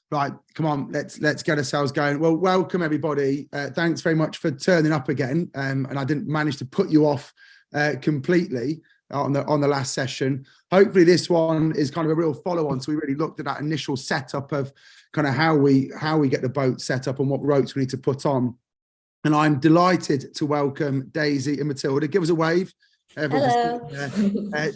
Right, come on, let's get ourselves going. Well, welcome everybody. Thanks very much for turning up again. And I didn't manage to put you off completely on the last session. Hopefully this one is kind of a real follow-on. So we really looked at that initial setup of kind of how we get the boat set up and what ropes we need to put on. And I'm delighted to welcome Daisy and Matilda. Give us a wave. Hello.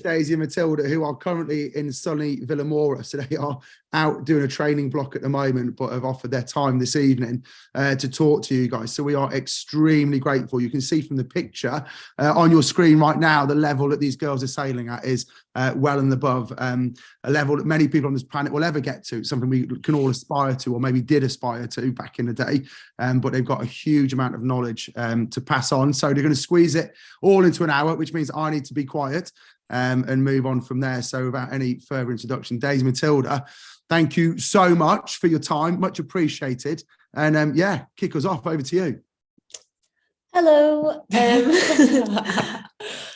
Daisy and Matilda, who are currently in sunny Villamora. So they are out doing a training block at the moment, but have offered their time this evening to talk to you guys. So we are extremely grateful. You can see from the picture on your screen right now, the level that these girls are sailing at is well and above a level that many people on this planet will ever get to. It's something we can all aspire to, or maybe did aspire to back in the day. But they've got a huge amount of knowledge to pass on. So they're going to squeeze it all into an hour, which means I need to be quiet and move on from there. So without any further introduction, Daisy, Matilda, thank you so much for your time. Much appreciated. And yeah, kick us off. Over to you. Hello.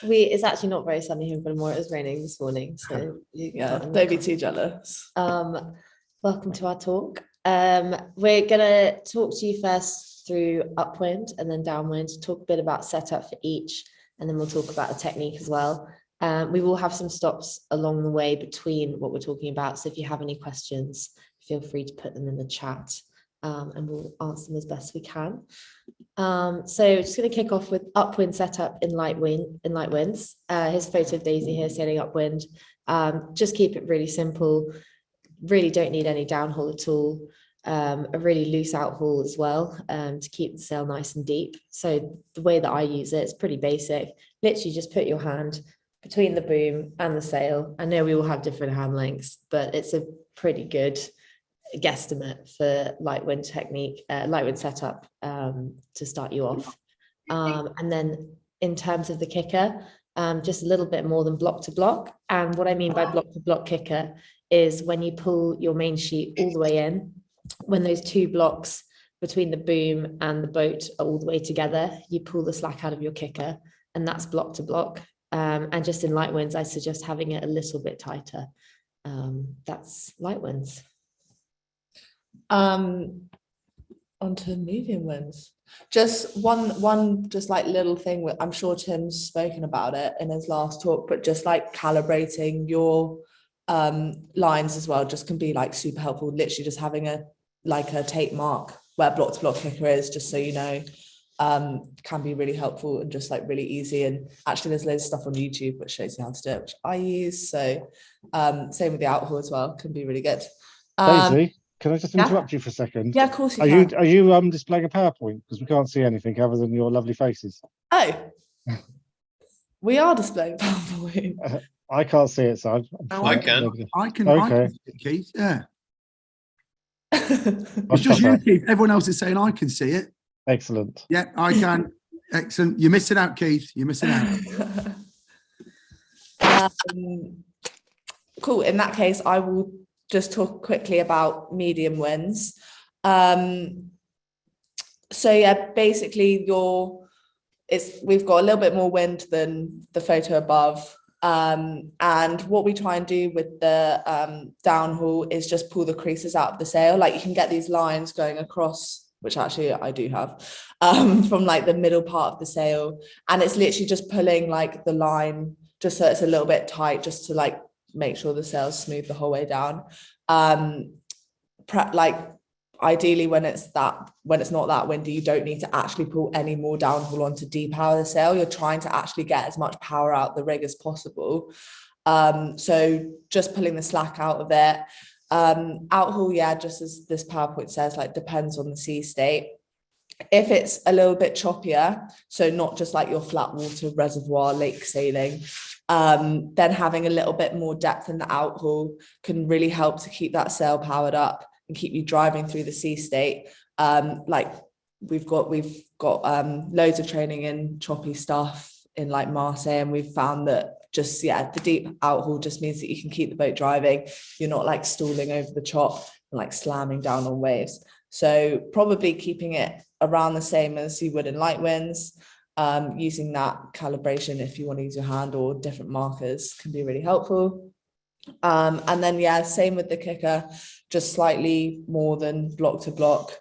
It's actually not very sunny here in Baltimore. It was raining this morning, so don't be too jealous. Welcome to our talk. We're gonna talk to you first through upwind and then downwind, talk a bit about setup for each, and then we'll talk about the technique as well. We will have some stops along the way between what we're talking about, so if you have any questions, feel free to put them in the chat, and we'll answer them as best we can. So just going to kick off with upwind setup in light winds. Here's a photo of Daisy here sailing upwind. Just keep it really simple. Really don't need any downhaul at all. A really loose outhaul as well, to keep the sail nice and deep. So the way that I use it, it's pretty basic. Literally just put your hand between the boom and the sail. I know we all have different hand lengths, but it's a pretty good guesstimate for light wind technique, light wind setup, to start you off. And then in terms of the kicker, just a little bit more than block to block. And what I mean by block to block kicker is when you pull your main sheet all the way in, when those two blocks between the boom and the boat are all the way together, you pull the slack out of your kicker, and that's block to block. And just in light winds, I suggest having it a little bit tighter. That's light winds. Onto medium winds. Just one just like little thing, I'm sure Tim's spoken about it in his last talk, but just like calibrating your lines as well just can be like super helpful. Literally just having a tape mark where block to block kicker is, just so you know, can be really helpful and just like really easy. And actually there's loads of stuff on YouTube which shows you how to do it, which I use. So same with the outhaul as well, can be really good. Daisy, can I just interrupt you for a second? Yeah, of course you can. Are you displaying a PowerPoint? Because we can't see anything other than your lovely faces. Oh, we are displaying PowerPoint. I can't see it, so I can. Okay. I can see it, Keith. Yeah. It's just you, Keith. Everyone else is saying I can see it. Excellent. Yeah, I can. Excellent. You're missing out, Keith. You're missing out. Cool. In that case, I will just talk quickly about medium winds. So yeah, basically we've got a little bit more wind than the photo above. And what we try and do with the downhaul is just pull the creases out of the sail. Like you can get these lines going across, which actually I do have, from like the middle part of the sail. And it's literally just pulling like the line just so it's a little bit tight, just to like make sure the sail's smooth the whole way down. Like ideally when it's not that windy, you don't need to actually pull any more downhaul on to depower the sail. You're trying to actually get as much power out the rig as possible. So just pulling the slack out of it. Outhaul, yeah, just as this PowerPoint says, like depends on the sea state. If it's a little bit choppier, so not just like your flat water reservoir lake sailing, then having a little bit more depth in the outhaul can really help to keep that sail powered up and keep you driving through the sea state. Like we've got loads of training in choppy stuff in like Marseille, and we've found that just, yeah, the deep outhaul just means that you can keep the boat driving. You're not like stalling over the chop and like slamming down on waves. So probably keeping it around the same as you would in light winds, using that calibration if you want to use your hand or different markers can be really helpful. And then, yeah, same with the kicker, just slightly more than block to block.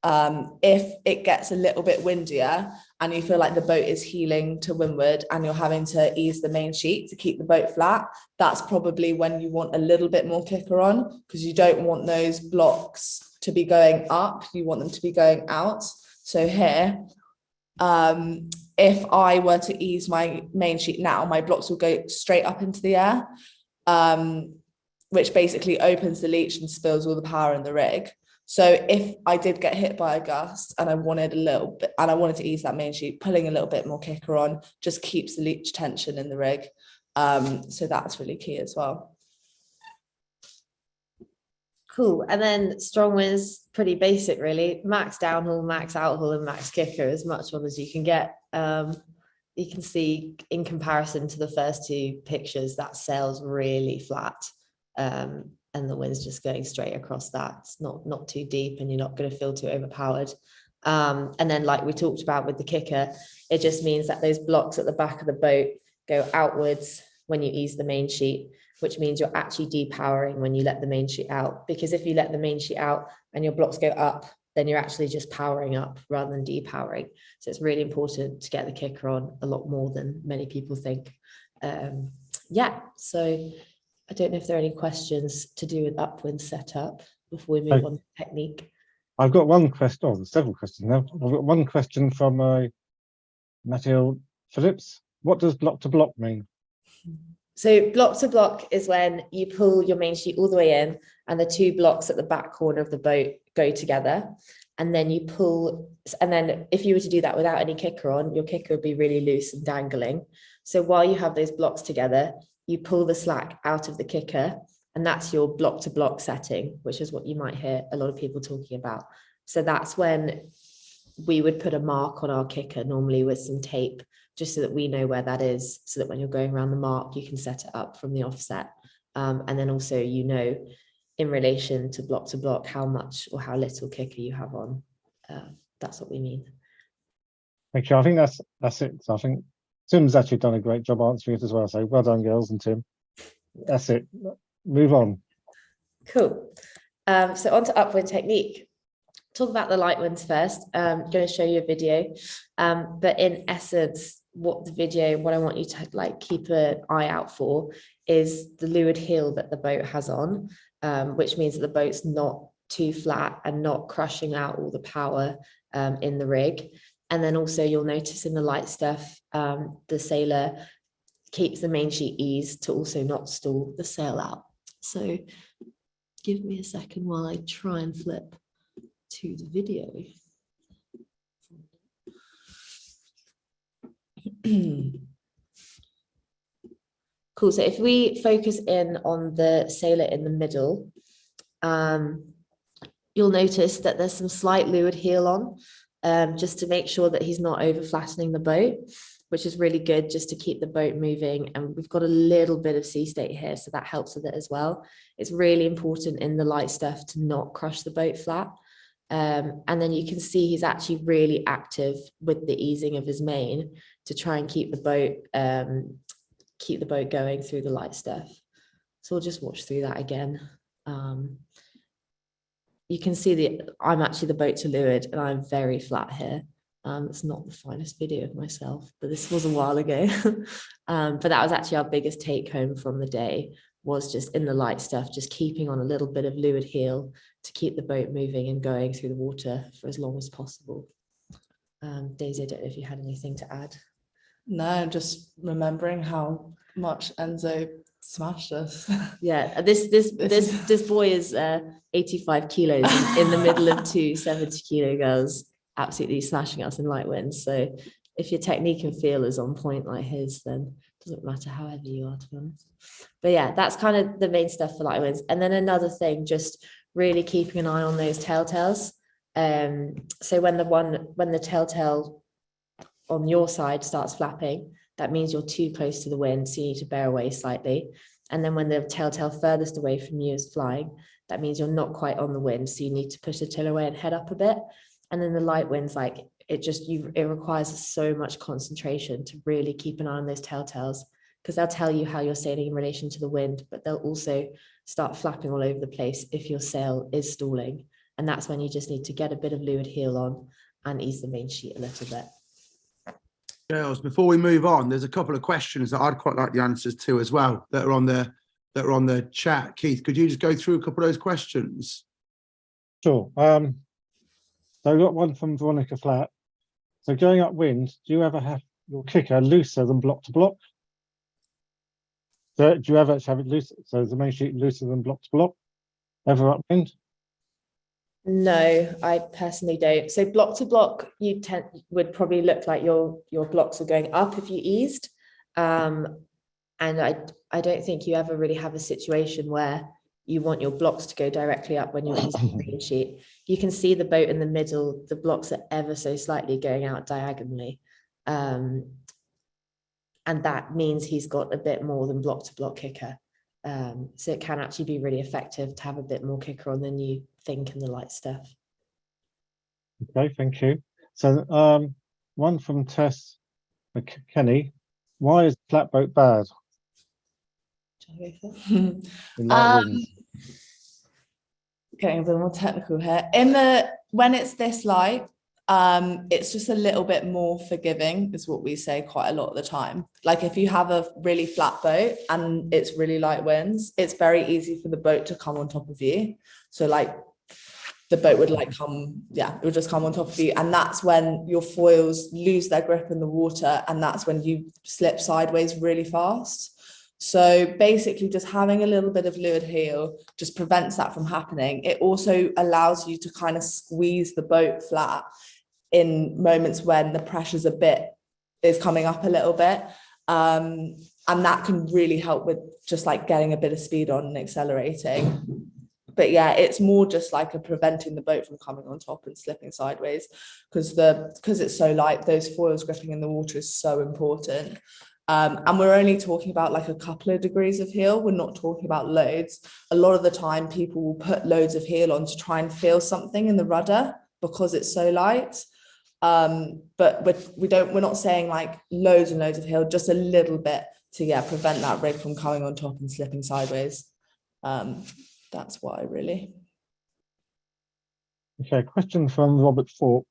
If it gets a little bit windier and you feel like the boat is heeling to windward and you're having to ease the main sheet to keep the boat flat, that's probably when you want a little bit more kicker on, because you don't want those blocks to be going up, you want them to be going out. So here, if I were to ease my main sheet now, my blocks will go straight up into the air, which basically opens the leach and spills all the power in the rig. So if I did get hit by a gust and I wanted a little bit, and I wanted to ease that main sheet, pulling a little bit more kicker on just keeps the leach tension in the rig. So that's really key as well. Cool. And then strong winds, pretty basic, really. Max downhaul, max outhaul, and max kicker, as much on as you can get. You can see in comparison to the first two pictures, that sail's really flat. And the wind's just going straight across that. It's not too deep and you're not going to feel too overpowered. And then, like we talked about with the kicker, it just means that those blocks at the back of the boat go outwards when you ease the main sheet, which means you're actually depowering when you let the main sheet out. Because if you let the main sheet out and your blocks go up, then you're actually just powering up rather than depowering. So it's really important to get the kicker on a lot more than many people think. Yeah, so I don't know if there are any questions to do with upwind setup before we move on to technique. I've got one question, there's several questions now. I've got one question from Mathilde Phillips. What does block to block mean? So block to block is when you pull your main sheet all the way in and the two blocks at the back corner of the boat go together. And then you pull, and then if you were to do that without any kicker on, your kicker would be really loose and dangling. So while you have those blocks together, you pull the slack out of the kicker, and that's your block to block setting, which is what you might hear a lot of people talking about. So that's when we would put a mark on our kicker, normally with some tape, just so that we know where that is, so that when you're going around the mark, you can set it up from the offset. And then also, you know, in relation to block, how much or how little kicker you have on. That's what we mean. Thank you. I think that's it. So I think Tim's actually done a great job answering it as well. So well done, girls and Tim. That's it. Move on. Cool. So on to upwind technique. Talk about the light winds first. I'm going to show you a video. But in essence, what I want you to like keep an eye out for is the leeward heel that the boat has on, which means that the boat's not too flat and not crushing out all the power in the rig. And then also you'll notice in the light stuff, the sailor keeps the main sheet eased to also not stall the sail out. So give me a second while I try and flip to the video. Cool. So if we focus in on the sailor in the middle, you'll notice that there's some slight leeward heel on, just to make sure that he's not over flattening the boat, which is really good just to keep the boat moving. And we've got a little bit of sea state here, so that helps with it as well. It's really important in the light stuff to not crush the boat flat. And then you can see he's actually really active with the easing of his main to try and keep the boat going through the light stuff. So we'll just watch through that again. You can see I'm actually the boat to leeward and I'm very flat here. It's not the finest video of myself, but this was a while ago. But that was actually our biggest take home from the day, was just in the light stuff, just keeping on a little bit of leeward heel to keep the boat moving and going through the water for as long as possible. Daisy, I don't know if you had anything to add. No, just remembering how much Enzo smashed us. Yeah, this boy is 85 kilos in the middle of two 70-kilo girls, absolutely smashing us in light winds. So if your technique and feel is on point like his, then it doesn't matter how heavy you are, to be honest. But yeah, that's kind of the main stuff for light winds. And then another thing, just really keeping an eye on those telltales. So when the telltale on your side starts flapping, that means you're too close to the wind, so you need to bear away slightly. And then when the telltale furthest away from you is flying, that means you're not quite on the wind, so you need to push the till away and head up a bit. And then the light winds, like it requires so much concentration to really keep an eye on those telltales because they'll tell you how you're sailing in relation to the wind, but they'll also start flapping all over the place if your sail is stalling. And that's when you just need to get a bit of leeward heel on and ease the main sheet a little bit. Girls, before we move on, there's a couple of questions that I'd quite like the answers to as well that are on the chat. Keith, could you just go through a couple of those questions? Sure. So I got one from Veronica Flat. So going upwind, do you ever have your kicker looser than block to block? So do you ever actually have it looser? So is the main sheet looser than block to block? Ever upwind? No, I personally don't. So block to block, would probably look like your blocks are going up if you eased. And I don't think you ever really have a situation where you want your blocks to go directly up when you're using the main sheet. You can see the boat in the middle, the blocks are ever so slightly going out diagonally. And that means he's got a bit more than block to block kicker. So it can actually be really effective to have a bit more kicker on than you think in the light stuff. Okay, thank you. So one from Tess McKenney. Why is flatboat bad? In light winds? Getting a bit more technical here. When it's this light, it's just a little bit more forgiving, is what we say quite a lot of the time. Like if you have a really flat boat and it's really light winds, it's very easy for the boat to come on top of you. So like the boat would it would just come on top of you. And that's when your foils lose their grip in the water. And that's when you slip sideways really fast. So basically just having a little bit of leeward heel just prevents that from happening. It also allows you to kind of squeeze the boat flat in moments when the pressure's is coming up a little bit. And that can really help with just like getting a bit of speed on and accelerating. But yeah, it's more just like preventing the boat from coming on top and slipping sideways, because it's so light, those foils gripping in the water is so important. And we're only talking about like a couple of degrees of heel. We're not talking about loads. A lot of the time people will put loads of heel on to try and feel something in the rudder because it's so light. But we're not saying like loads and loads of heel, just a little bit to prevent that rig from coming on top and slipping sideways. That's why really. Okay, question from Robert Thorpe.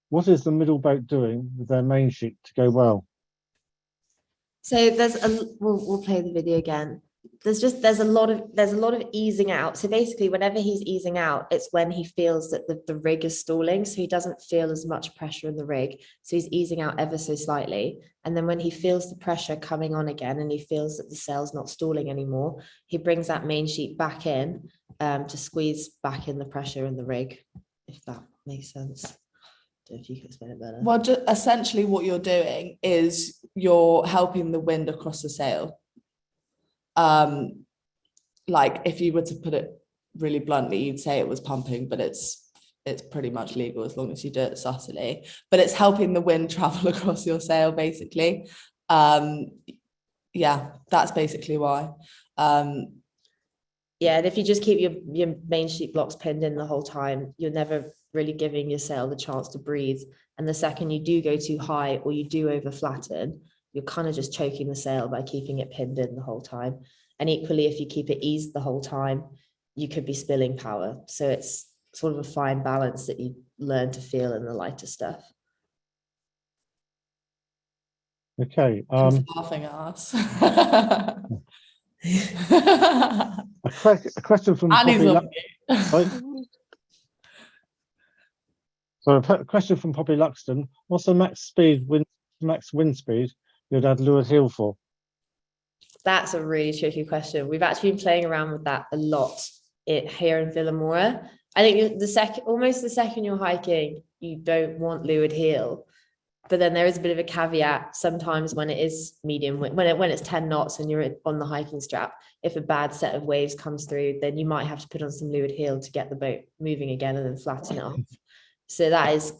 What is the middle boat doing with their main sheet to go well? So we'll play the video again. There's a lot of easing out. So basically whenever he's easing out, it's when he feels that the rig is stalling. So he doesn't feel as much pressure in the rig. So he's easing out ever so slightly. And then when he feels the pressure coming on again and he feels that the sail's not stalling anymore, he brings that main sheet back in to squeeze back in the pressure in the rig, if that makes sense. If you can explain it better. Well, just essentially what you're doing is you're helping the wind across the sail. Like if you were to put it really bluntly, you'd say it was pumping, but it's pretty much legal as long as you do it subtly. But it's helping the wind travel across your sail, basically. Yeah, that's basically why. Yeah, and if you just keep your main sheet blocks pinned in the whole time, you're never really giving your sail the chance to breathe. And the second you do go too high or you do over flatten, you're kind of just choking the sail by keeping it pinned in the whole time. And equally, if you keep it eased the whole time, you could be spilling power. So it's sort of a fine balance that you learn to feel in the lighter stuff. Okay. Laughing at us. A question from a question from Poppy Luxton. What's the max wind speed you'd add leeward heel for? That's a really tricky question. We've actually been playing around with that a lot here in Villamora. I think almost the second you're hiking, you don't want leeward heel. But then there is a bit of a caveat sometimes when it is medium, when it's 10 knots and you're on the hiking strap, if a bad set of waves comes through, then you might have to put on some leeward heel to get the boat moving again and then flatten it off. So that is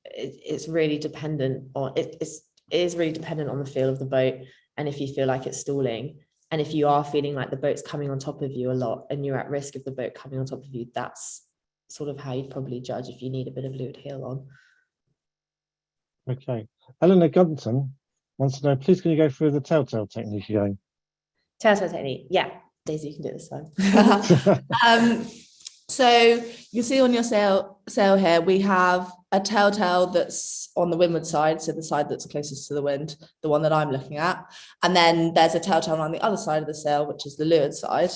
it's really dependent on, it is really dependent on the feel of the boat. And if you feel like it's stalling, and if you are feeling like the boat's coming on top of you a lot and you're at risk of the boat coming on top of you, that's sort of how you'd probably judge if you need a bit of leeward heel on. Okay. Eleanor Gunton, wants to know, please can you go through the telltale technique again? Telltale technique. Yeah, Daisy, you can do it this time. So you see on your sail here, we have a telltale that's on the windward side, so the side that's closest to the wind, the one that I'm looking at. And then there's a telltale on the other side of the sail, which is the leeward side.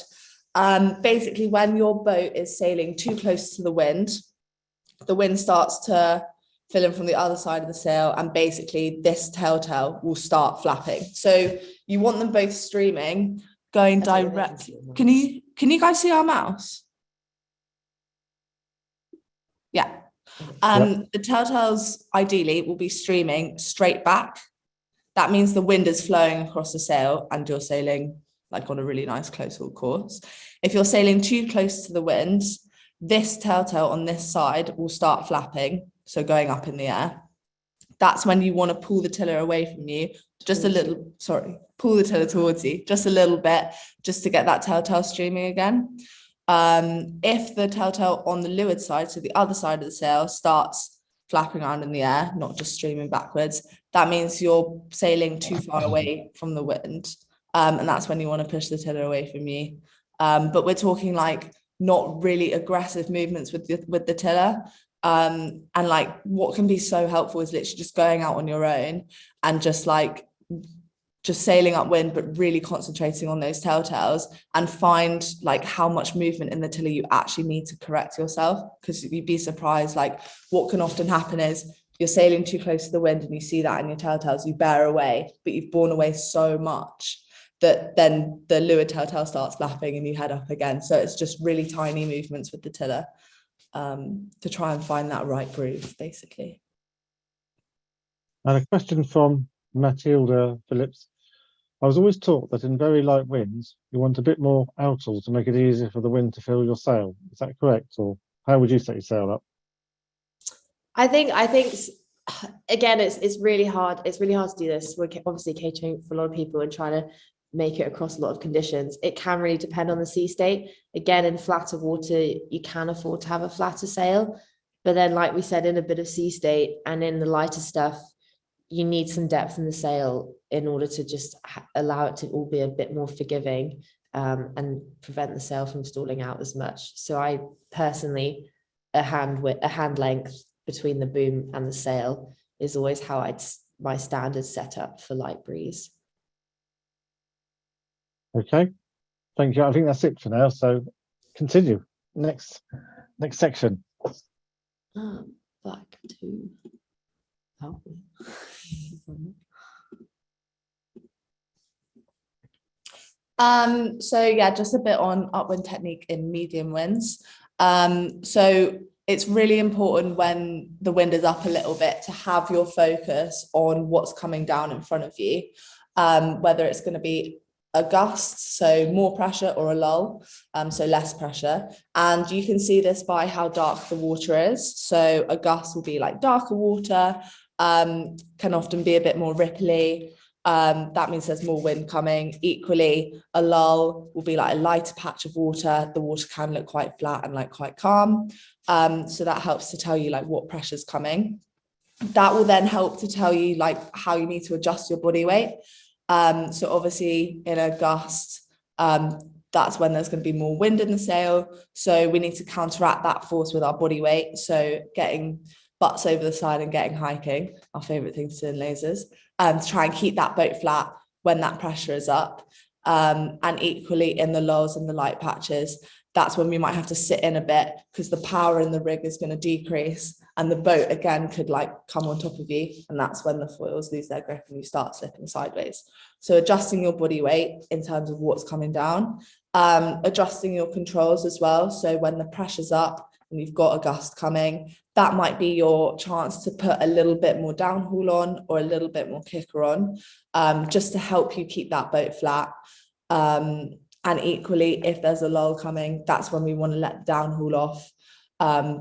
Basically, when your boat is sailing too close to the wind starts to fill in from the other side of the sail, and basically this telltale will start flapping. So you want them both streaming, going direct. Can you guys see our mouse? Yeah. The telltales ideally will be streaming straight back. That means the wind is flowing across the sail and you're sailing like on a really nice close haul course. If you're sailing too close to the wind, this telltale on this side will start flapping, so going up in the air. That's when you want to pull the tiller away from you, pull the tiller towards you just a little bit, just to get that telltale streaming again. If the telltale on the leeward side, so the other side of the sail, starts flapping around in the air, not just streaming backwards, that means you're sailing too far away from the wind. And that's when you want to push the tiller away from you. But we're talking like not really aggressive movements with the tiller. And like what can be so helpful is literally just going out on your own and just sailing upwind, but really concentrating on those telltales, and find like how much movement in the tiller you actually need to correct yourself. Because you'd be surprised, like what can often happen is you're sailing too close to the wind and you see that in your telltales, you bear away, but you've borne away so much that then the leeward telltale starts flapping and you head up again. So it's just really tiny movements with the tiller to try and find that right groove, basically. And a question from Matilda Phillips. I was always taught that in very light winds, you want a bit more outal to make it easier for the wind to fill your sail. Is that correct? Or how would you set your sail up? I think again, it's really hard. It's really hard to do this. We're obviously catering for a lot of people and trying to make it across a lot of conditions. It can really depend on the sea state. Again, in flatter water, you can afford to have a flatter sail. But then, like we said, in a bit of sea state and in the lighter stuff, you need some depth in the sail in order to just allow it to all be a bit more forgiving and prevent the sail from stalling out as much. So I personally, a hand length between the boom and the sail is always how my standard setup for light breeze. Okay, thank you. I think that's it for now. So continue. Next section. Back to so yeah, just a bit on upwind technique in medium winds. So it's really important when the wind is up a little bit to have your focus on what's coming down in front of you, whether it's going to be a gust, so more pressure, or a lull, so less pressure. And you can see this by how dark the water is. So a gust will be like darker water, can often be a bit more ripply. That means there's more wind coming. Equally, a lull will be like a lighter patch of water. The water can look quite flat and like quite calm. So that helps to tell you like what pressure's coming. That will then help to tell you like how you need to adjust your body weight. So obviously in a gust, that's when there's going to be more wind in the sail. So we need to counteract that force with our body weight. So getting butts over the side and getting hiking, our favorite thing to do in lasers, to try and keep that boat flat when that pressure is up. And equally in the lulls and the light patches, that's when we might have to sit in a bit because the power in the rig is going to decrease and the boat again could like come on top of you, and that's when the foils lose their grip and you start slipping sideways. So adjusting your body weight in terms of what's coming down, adjusting your controls as well. So when the pressure's up and you've got a gust coming, that might be your chance to put a little bit more downhaul on or a little bit more kicker on, just to help you keep that boat flat. And equally, if there's a lull coming, that's when we want to let the downhaul off.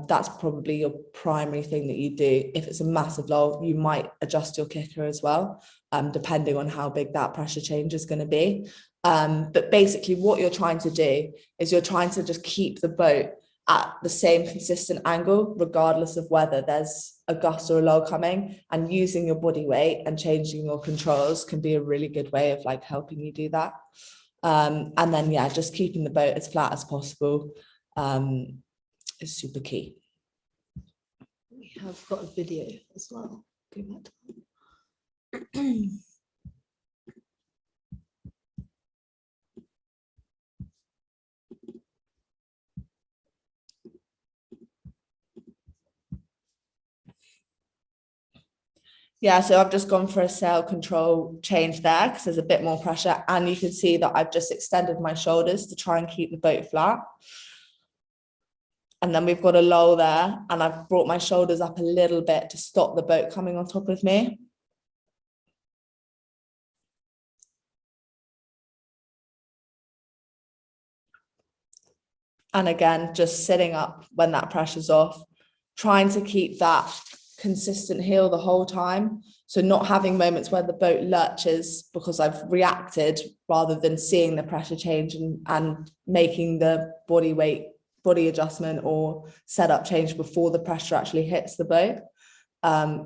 That's probably your primary thing that you do. If it's a massive lull, you might adjust your kicker as well, depending on how big that pressure change is going to be. But basically what you're trying to do is you're trying to just keep the boat at the same consistent angle, regardless of whether there's a gust or a lull coming, and using your body weight and changing your controls can be a really good way of like helping you do that. And then, yeah, just keeping the boat as flat as possible is super key. We have got a video as well. Go back to that. Yeah, so I've just gone for a sail control change there because there's a bit more pressure, and you can see that I've just extended my shoulders to try and keep the boat flat. And then we've got a lull there, and I've brought my shoulders up a little bit to stop the boat coming on top of me. And again, just sitting up when that pressure's off, trying to keep that consistent heel the whole time. So not having moments where the boat lurches because I've reacted, rather than seeing the pressure change and making the body adjustment or setup change before the pressure actually hits the boat,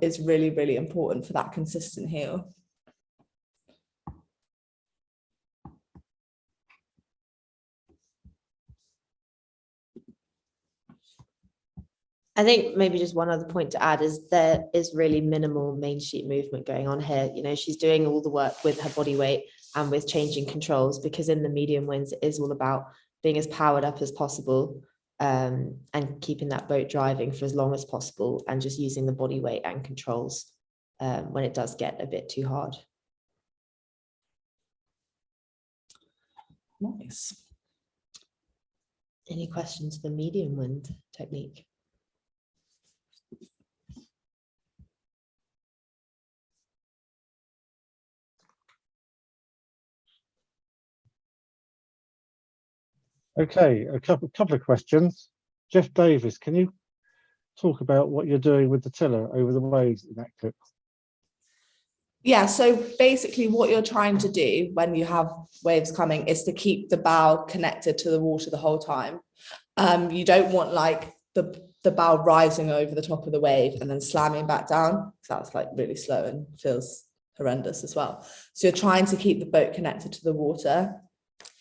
is really, really important for that consistent heel. I think maybe just one other point to add is there is really minimal main sheet movement going on here. You know, she's doing all the work with her body weight and with changing controls, because in the medium winds, it is all about being as powered up as possible, and keeping that boat driving for as long as possible, and just using the body weight and controls when it does get a bit too hard. Nice. Any questions for medium wind technique? Okay, a couple of questions. Jeff Davis, can you talk about what you're doing with the tiller over the waves in that clip? Yeah, so basically what you're trying to do when you have waves coming is to keep the bow connected to the water the whole time. You don't want like the bow rising over the top of the wave and then slamming back down. That's like really slow and feels horrendous as well. So you're trying to keep the boat connected to the water.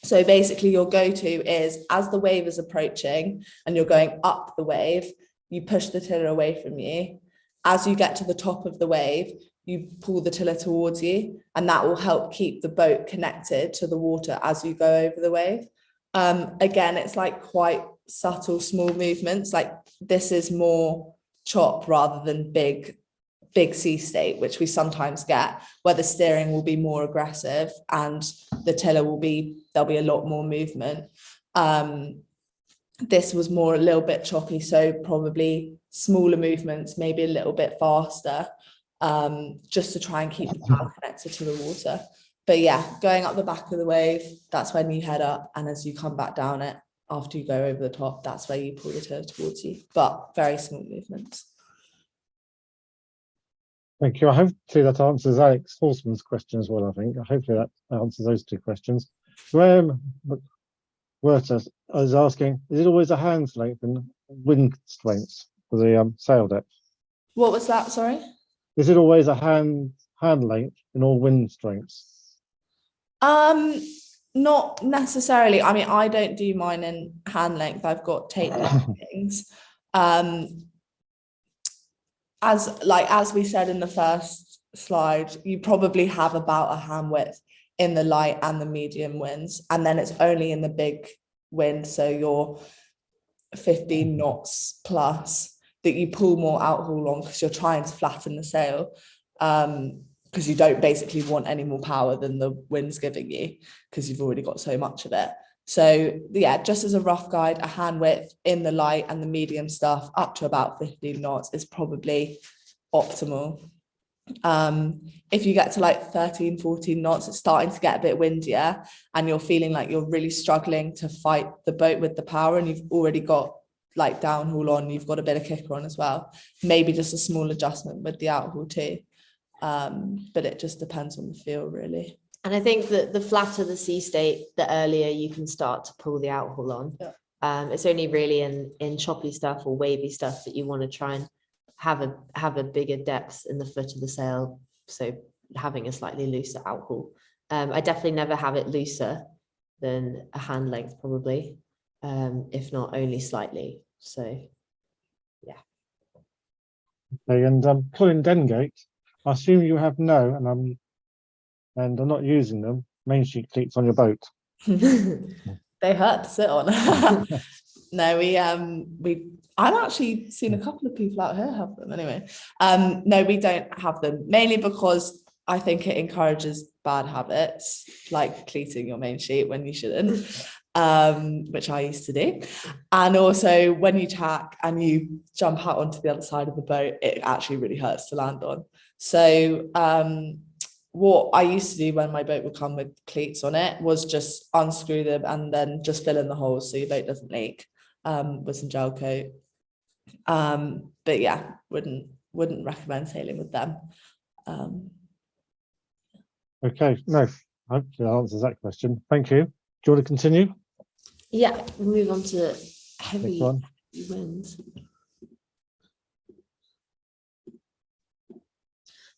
So basically your go-to is, as the wave is approaching and you're going up the wave, you push the tiller away from you. As you get to the top of the wave, you pull the tiller towards you, and that will help keep the boat connected to the water as you go over the wave. Again, it's like quite subtle, small movements. Like this is more chop rather than big sea state, which we sometimes get, where the steering will be more aggressive and the tiller there'll be a lot more movement. This was more a little bit choppy, so probably smaller movements, maybe a little bit faster, just to try and keep the bow connected to the water. But yeah, going up the back of the wave, that's when you head up, and as you come back down it, after you go over the top, that's where you pull the tiller towards you, but very small movements. Thank you. Hopefully that answers Alex Horseman's question as well, I think. Hopefully that answers those two questions. Graham Werter is asking, is it always a hand's length and wind strength for the sail depth? What was that, sorry? Is it always a hand length in all wind strengths? Not necessarily. I mean, I don't do mine in hand length. I've got tape things. As we said in the first slide, you probably have about a hand width in the light and the medium winds, and then it's only in the big wind, so you're 15 knots plus, that you pull more outhaul on, because you're trying to flatten the sail, because you don't basically want any more power than the wind's giving you, because you've already got so much of it. So yeah, just as a rough guide, a hand width in the light and the medium stuff up to about 15 knots is probably optimal. If you get to like 13, 14 knots, it's starting to get a bit windier and you're feeling like you're really struggling to fight the boat with the power, and you've already got like downhaul on, you've got a bit of kicker on as well. Maybe just a small adjustment with the outhaul too. But it just depends on the feel, really. And I think that the flatter the sea state, the earlier you can start to pull the outhaul on. Yeah. It's only really in choppy stuff or wavy stuff that you want to try and have a bigger depth in the foot of the sail, so having a slightly looser outhaul. I definitely never have it looser than a hand length probably, if not only slightly. So yeah. Okay, and Colin Dengate, I assume you have no, and I'm not using them, main sheet cleats on your boat. They hurt to sit on. No, I've actually seen a couple of people out here have them anyway. No, we don't have them, mainly because I think it encourages bad habits, like cleating your main sheet when you shouldn't, which I used to do. And also when you tack and you jump out onto the other side of the boat, it actually really hurts to land on. So what I used to do when my boat would come with cleats on it was just unscrew them and then just fill in the holes so your boat doesn't leak, with some gel coat. But yeah, wouldn't recommend sailing with them. Okay, no, hopefully that answers that question. Thank you. Do you want to continue? Yeah, we'll move on to heavy Next one. winds.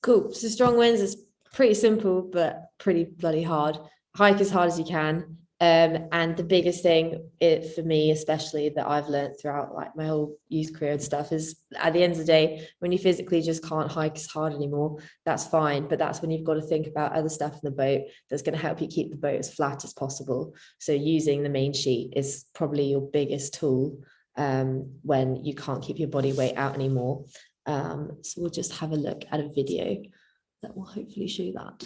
Cool. So strong winds is pretty simple, but pretty bloody hard. Hike as hard as you can. And the biggest thing for me, especially that I've learned throughout like my whole youth career and stuff, is at the end of the day, when you physically just can't hike as hard anymore, that's fine. But that's when you've got to think about other stuff in the boat that's going to help you keep the boat as flat as possible. So using the main sheet is probably your biggest tool when you can't keep your body weight out anymore. So we'll just have a look at a video that will hopefully show you that.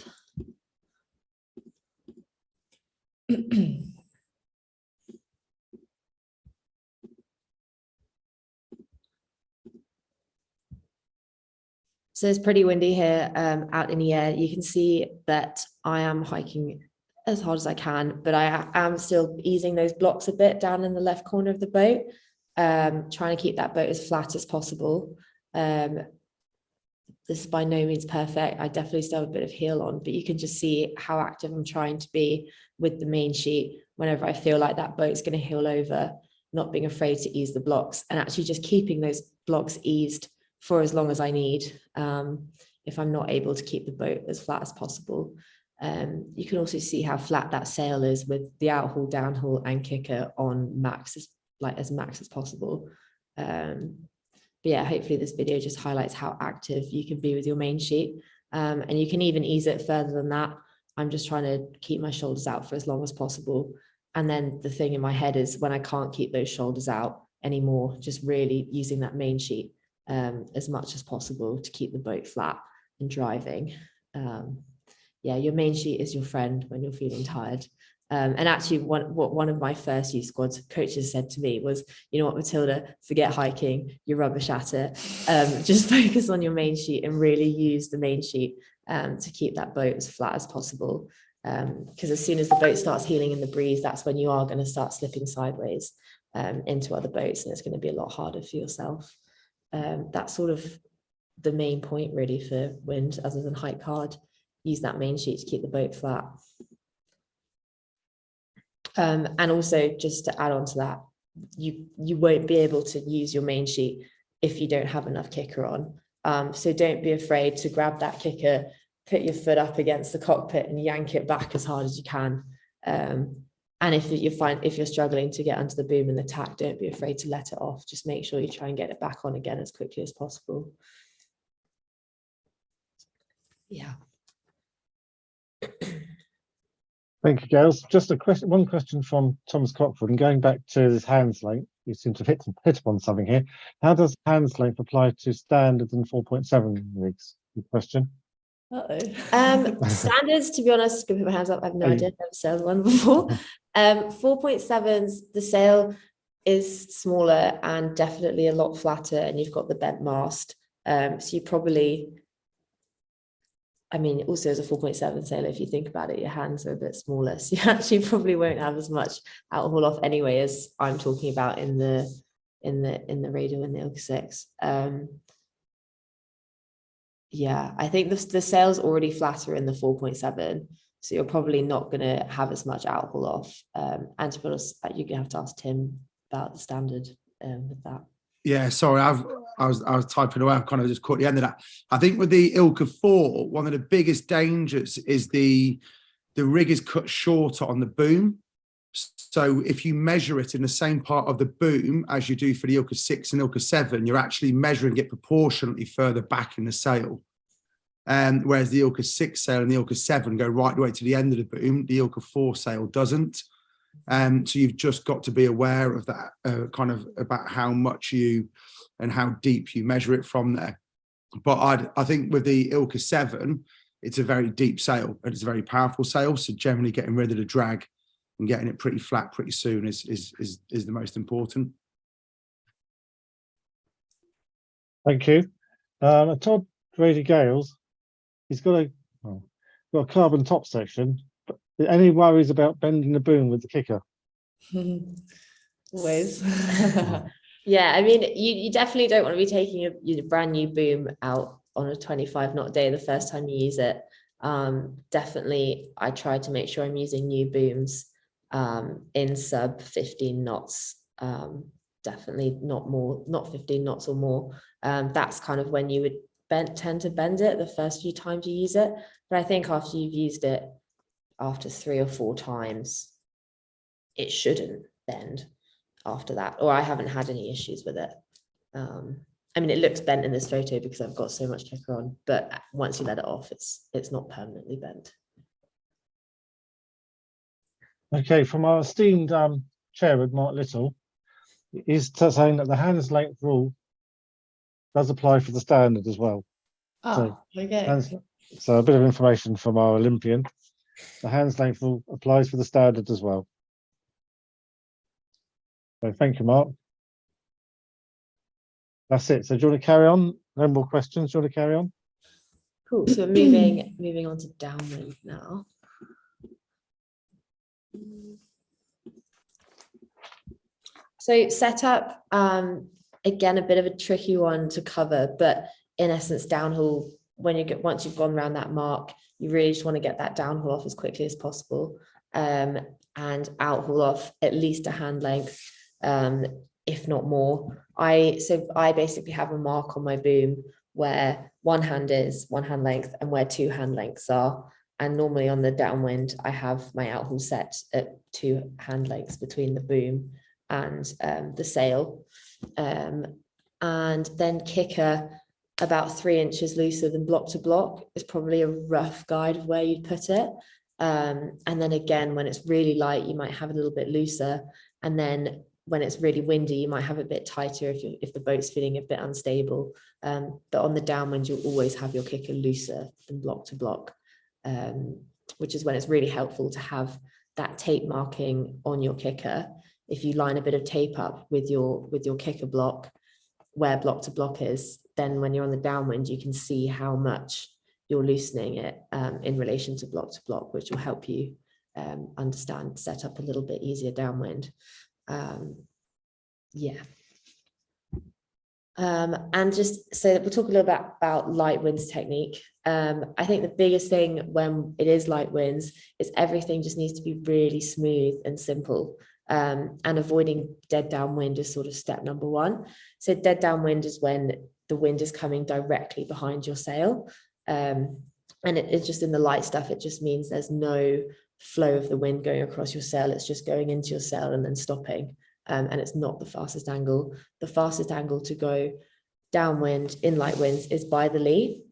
So it's pretty windy here out in the air. You can see that I am hiking as hard as I can, but I am still easing those blocks a bit down in the left corner of the boat, trying to keep that boat as flat as possible. This is by no means perfect. I definitely still have a bit of heel on, but you can just see how active I'm trying to be with the main sheet whenever I feel like that boat's going to heel over, not being afraid to ease the blocks and actually just keeping those blocks eased for as long as I need, if I'm not able to keep the boat as flat as possible. You can also see how flat that sail is with the outhaul, downhaul and kicker on max, as max as possible. But yeah, hopefully this video just highlights how active you can be with your main sheet. And you can even ease it further than that. I'm just trying to keep my shoulders out for as long as possible. And then the thing in my head is when I can't keep those shoulders out anymore, just really using that main sheet as much as possible to keep the boat flat and driving. Yeah, your main sheet is your friend when you're feeling tired. And actually one of my first youth squad coaches said to me was, you know what, Matilda, forget hiking, you're rubbish at it. Just focus on your main sheet and really use the main sheet to keep that boat as flat as possible. Because as soon as the boat starts heeling in the breeze, that's when you are going to start slipping sideways into other boats, and it's going to be a lot harder for yourself. That's sort of the main point really for wind, other than hike hard. Use that main sheet to keep the boat flat. And also, just to add on to that, you won't be able to use your main sheet if you don't have enough kicker on. So don't be afraid to grab that kicker, put your foot up against the cockpit and yank it back as hard as you can. And if you're struggling to get under the boom and the tack, don't be afraid to let it off. Just make sure you try and get it back on again as quickly as possible. Yeah. Thank you, girls. Just one question from Thomas Cockford, and going back to this hands length, you seem to have hit upon something here. How does hands length apply to standard and 4.7 rigs? Good question. Standards, to be honest, gonna put my hands up, I have no idea, I've never sailed one before. 4.7s, the sail is smaller and definitely a lot flatter, and you've got the bent mast. So you probably, I mean, also as a 4.7 sailor, if you think about it, your hands are a bit smaller, so you actually probably won't have as much outhaul off anyway as I'm talking about in the radio in the ILCA 6. Yeah, I think the sail's already flatter in the 4.7, so you're probably not going to have as much outhaul off. And to be honest, you're going to have to ask Tim about the standard with that. Yeah, sorry, I was typing away. I've kind of just caught the end of that. I think with the ILCA 4, one of the biggest dangers is the rig is cut shorter on the boom. So if you measure it in the same part of the boom as you do for the ILCA 6 and ILCA 7, you're actually measuring it proportionately further back in the sail. Whereas the ILCA 6 sail and the ILCA 7 go right the way to the end of the boom, the ILCA 4 sail doesn't. So you've just got to be aware of that, kind of about how much and how deep you measure it from there. But I think with the ILCA 7, it's a very deep sail and it's a very powerful sail. So generally getting rid of the drag and getting it pretty flat pretty soon is the most important. Thank you. Todd Brady Gales, he's got a carbon top section. But any worries about bending the boom with the kicker? Always. Yeah, I mean, you definitely don't want to be taking a brand new boom out on a 25 knot day the first time you use it. Definitely, I try to make sure I'm using new booms in sub 15 knots. Definitely not 15 knots or more. That's kind of when you would tend to bend it the first few times you use it. But I think after you've used it, after 3 or 4 times, it shouldn't bend after that, or I haven't had any issues with it. I mean, it looks bent in this photo because I've got so much kicker on, but once you let it off, it's not permanently bent. Okay, from our esteemed chairman, Mark Little, he's saying that the hands length rule does apply for the standard as well. Oh, okay. So a bit of information from our Olympian. The hands length rule applies for the standard as well. So thank you, Mark. That's it. So do you want to carry on? No more questions? Do you want to carry on? Cool. So moving on to downwind now. So setup, again, a bit of a tricky one to cover, but in essence, downhaul, once you've gone around that mark, you really just want to get that downhaul off as quickly as possible, and outhaul off at least a hand length, if not more. I basically have a mark on my boom where one hand length and where 2 hand lengths are. And normally on the downwind, I have my outhaul set at 2 hand lengths between the boom and the sail. And then kicker about 3 inches looser than block to block is probably a rough guide of where you'd put it. And then again, when it's really light, you might have a little bit looser. And then when it's really windy, you might have a bit tighter if the boat's feeling a bit unstable. But on the downwind, you'll always have your kicker looser than block to block, which is when it's really helpful to have that tape marking on your kicker. If you line a bit of tape up with your kicker block where block to block is, then when you're on the downwind, you can see how much you're loosening it in relation to block, which will help you understand, set up a little bit easier downwind. Yeah. And just so that we'll talk a little bit about light winds technique. I think the biggest thing when it is light winds is everything just needs to be really smooth and simple. And avoiding dead downwind is sort of step number 1. So dead downwind is when the wind is coming directly behind your sail. And it's just in the light stuff, it just means there's no flow of the wind going across your sail. It's just going into your sail and then stopping. And it's not the fastest angle. The fastest angle to go downwind in light winds is by the lee.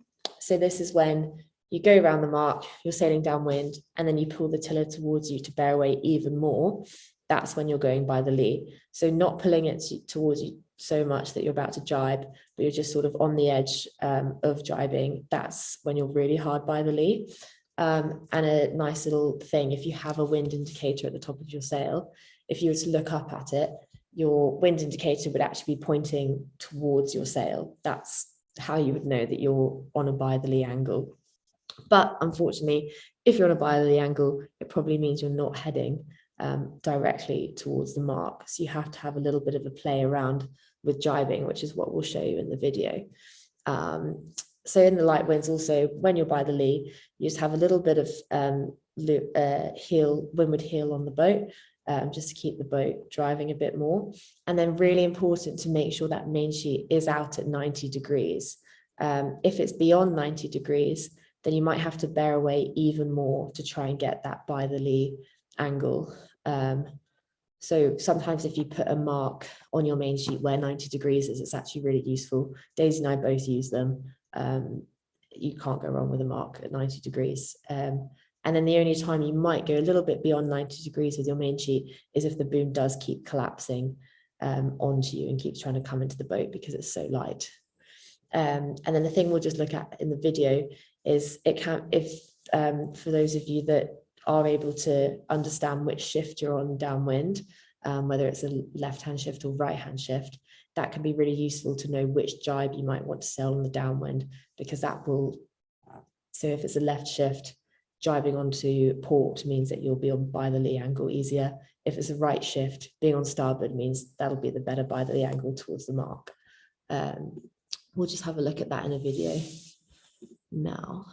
So this is when you go around the mark, you're sailing downwind, and then you pull the tiller towards you to bear away even more. That's when you're going by the lee. So not pulling it towards you so much that you're about to jibe, but you're just sort of on the edge of jibing. That's when you're really hard by the lee. And a nice little thing, if you have a wind indicator at the top of your sail, if you were to look up at it, your wind indicator would actually be pointing towards your sail. That's how you would know that you're on a by the lee angle. But unfortunately, if you're on a by the lee angle, it probably means you're not heading directly towards the mark. So you have to have a little bit of a play around with jibing, which is what we'll show you in the video. So in the light winds also, when you're by the lee, you just have a little bit of windward heel on the boat. just to keep the boat driving a bit more. And then really important to make sure that main sheet is out at 90 degrees. If it's beyond 90 degrees, then you might have to bear away even more to try and get that by the lee angle. So sometimes if you put a mark on your main sheet where 90 degrees is, it's actually really useful. Daisy and I both use them. You can't go wrong with a mark at 90 degrees. And then the only time you might go a little bit beyond 90 degrees with your main sheet is if the boom does keep collapsing onto you and keeps trying to come into the boat because it's so light. And then the thing we'll just look at in the video is it can, if for those of you that are able to understand which shift you're on downwind, whether it's a left-hand shift or right-hand shift, that can be really useful to know which jibe you might want to sail on the downwind, because that will, so if it's a left shift, jibing onto port means that you'll be on by the lee angle easier. If it's a right shift, being on starboard means that'll be the better by the lee angle towards the mark. We'll just have a look at that in a video now.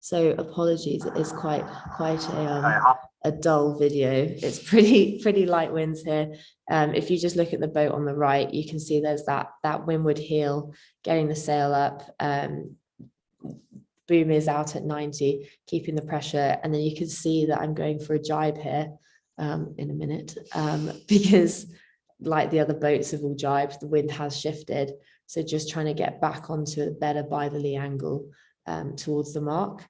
So apologies, it is quite a dull video. It's pretty light winds here. If you just look at the boat on the right, you can see there's that windward heel getting the sail up. Boom is out at 90, keeping the pressure, and then you can see that I'm going for a jibe here in a minute, because like the other boats have all jibed, the wind has shifted. So just trying to get back onto a better by the lee angle towards the mark.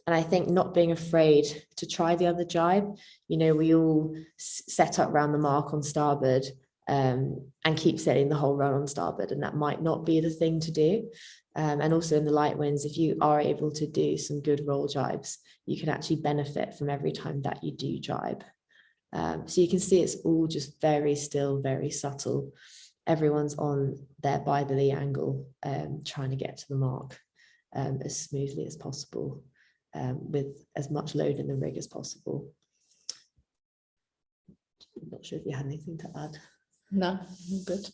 And I think not being afraid to try the other jibe. You know, we all set up around the mark on starboard and keep sailing the whole run on starboard, and that might not be the thing to do. And also in the light winds, if you are able to do some good roll jibes, you can actually benefit from every time that you do jibe. So you can see it's all just very still, very subtle. Everyone's on their by the lee angle, trying to get to the mark as smoothly as possible, with as much load in the rig as possible. I'm not sure if you had anything to add. No, I'm good.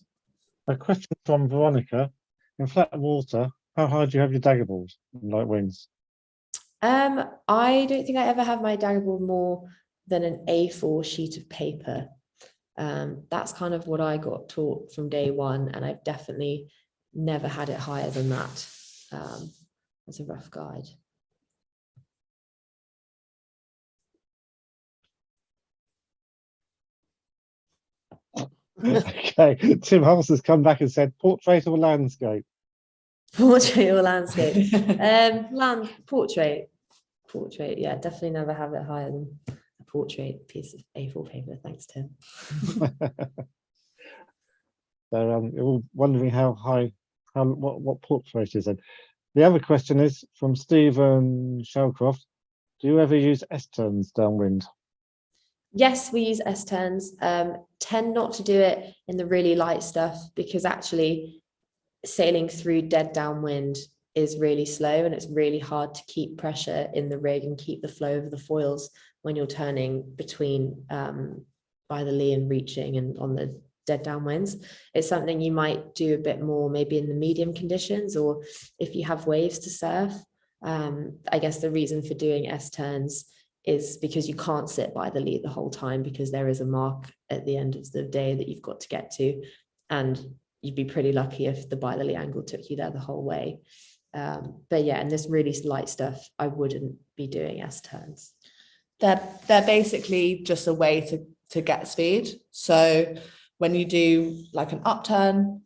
A question from Veronica. In flat water, how high do you have your dagger balls in light winds? I don't think I ever have my dagger ball more than an A4 sheet of paper. That's kind of what I got taught from day one, and I've definitely never had it higher than that. As a rough guide. Okay, Tim Hulse has come back and said portrait or landscape? Portrait or landscape? Portrait, yeah, definitely never have it higher than a portrait piece of A4 paper. Thanks, Tim. So you're all wondering how high, what portrait is it? The other question is from Stephen Shelcroft. Do you ever use S-turns downwind? Yes, we use S-turns. Tend not to do it in the really light stuff, because actually sailing through dead downwind is really slow, and it's really hard to keep pressure in the rig and keep the flow of the foils when you're turning between by the lee and reaching and on the dead downwinds. It's something you might do a bit more maybe in the medium conditions, or if you have waves to surf. I guess the reason for doing S-turns is because you can't sit by the lee the whole time, because there is a mark at the end of the day that you've got to get to, and you'd be pretty lucky if the by the lee angle took you there the whole way. But yeah, and this really light stuff, I wouldn't be doing S-turns. They're basically just a way to get speed. So when you do like an upturn,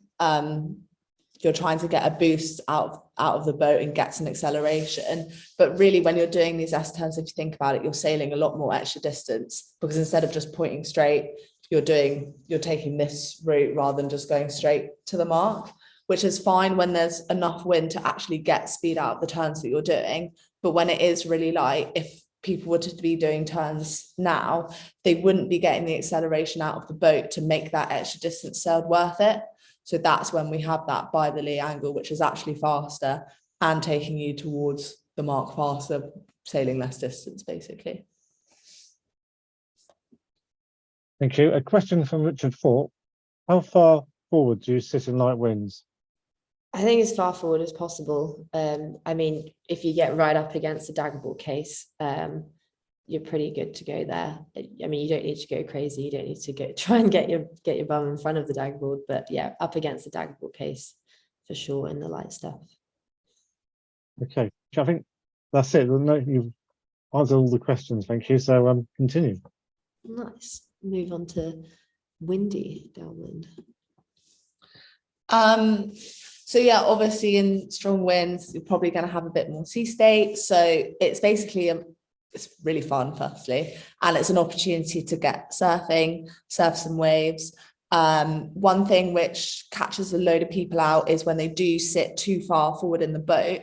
you're trying to get a boost out of the boat and get some acceleration. But really, when you're doing these S-turns, if you think about it, you're sailing a lot more extra distance, because instead of just pointing straight, you're taking this route rather than just going straight to the mark, which is fine when there's enough wind to actually get speed out of the turns that you're doing. But when it is really light, if people were to be doing turns now, they wouldn't be getting the acceleration out of the boat to make that extra distance sailed worth it. So that's when we have that by the lee angle, which is actually faster and taking you towards the mark faster, sailing less distance, basically. Thank you. A question from Richard Fort. How far forward do you sit in light winds? I think as far forward as possible. I mean, if you get right up against the daggerboard case, you're pretty good to go there. I mean, you don't need to go crazy. You don't need to go try and get your bum in front of the daggerboard, but yeah, up against the daggerboard case for sure in the light stuff. Okay, I think that's it. You've answered all the questions. Thank you. So continue. Nice. Move on to windy downwind. So yeah, obviously in strong winds, you're probably going to have a bit more sea state. So it's basically it's really fun, firstly, and it's an opportunity to get surfing, surf some waves. One thing which catches a load of people out is when they do sit too far forward in the boat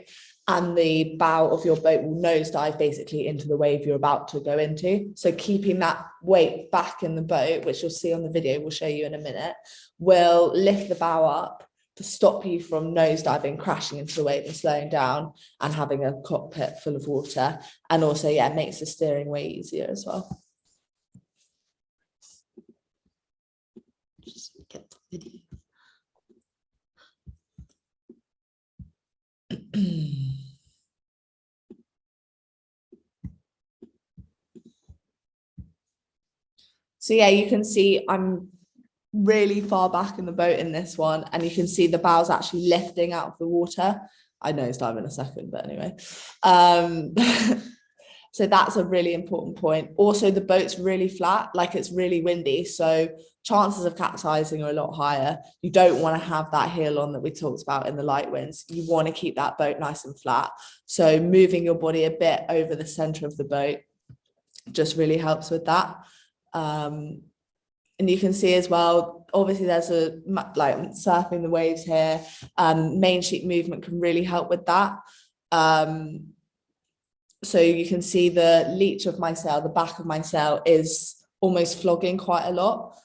and the bow of your boat will nosedive basically into the wave you're about to go into. So keeping that weight back in the boat, which you'll see on the video, we'll show you in a minute, will lift the bow up to stop you from nosediving, crashing into the wave and slowing down and having a cockpit full of water. And also, yeah, it makes the steering way easier as well. Just get the video. So yeah, you can see I'm really far back in the boat in this one, and you can see the bow's actually lifting out of the water. I know it's dive in a second, but anyway. So that's a really important point. Also, the boat's really flat, like it's really windy, so chances of capsizing are a lot higher. You don't want to have that heel on that we talked about in the light winds. You want to keep that boat nice and flat. So moving your body a bit over the center of the boat just really helps with that. And you can see as well, obviously there's a like surfing the waves here. Main sheet movement can really help with that. So you can see the leech of my sail, the back of my sail is almost flogging quite a lot,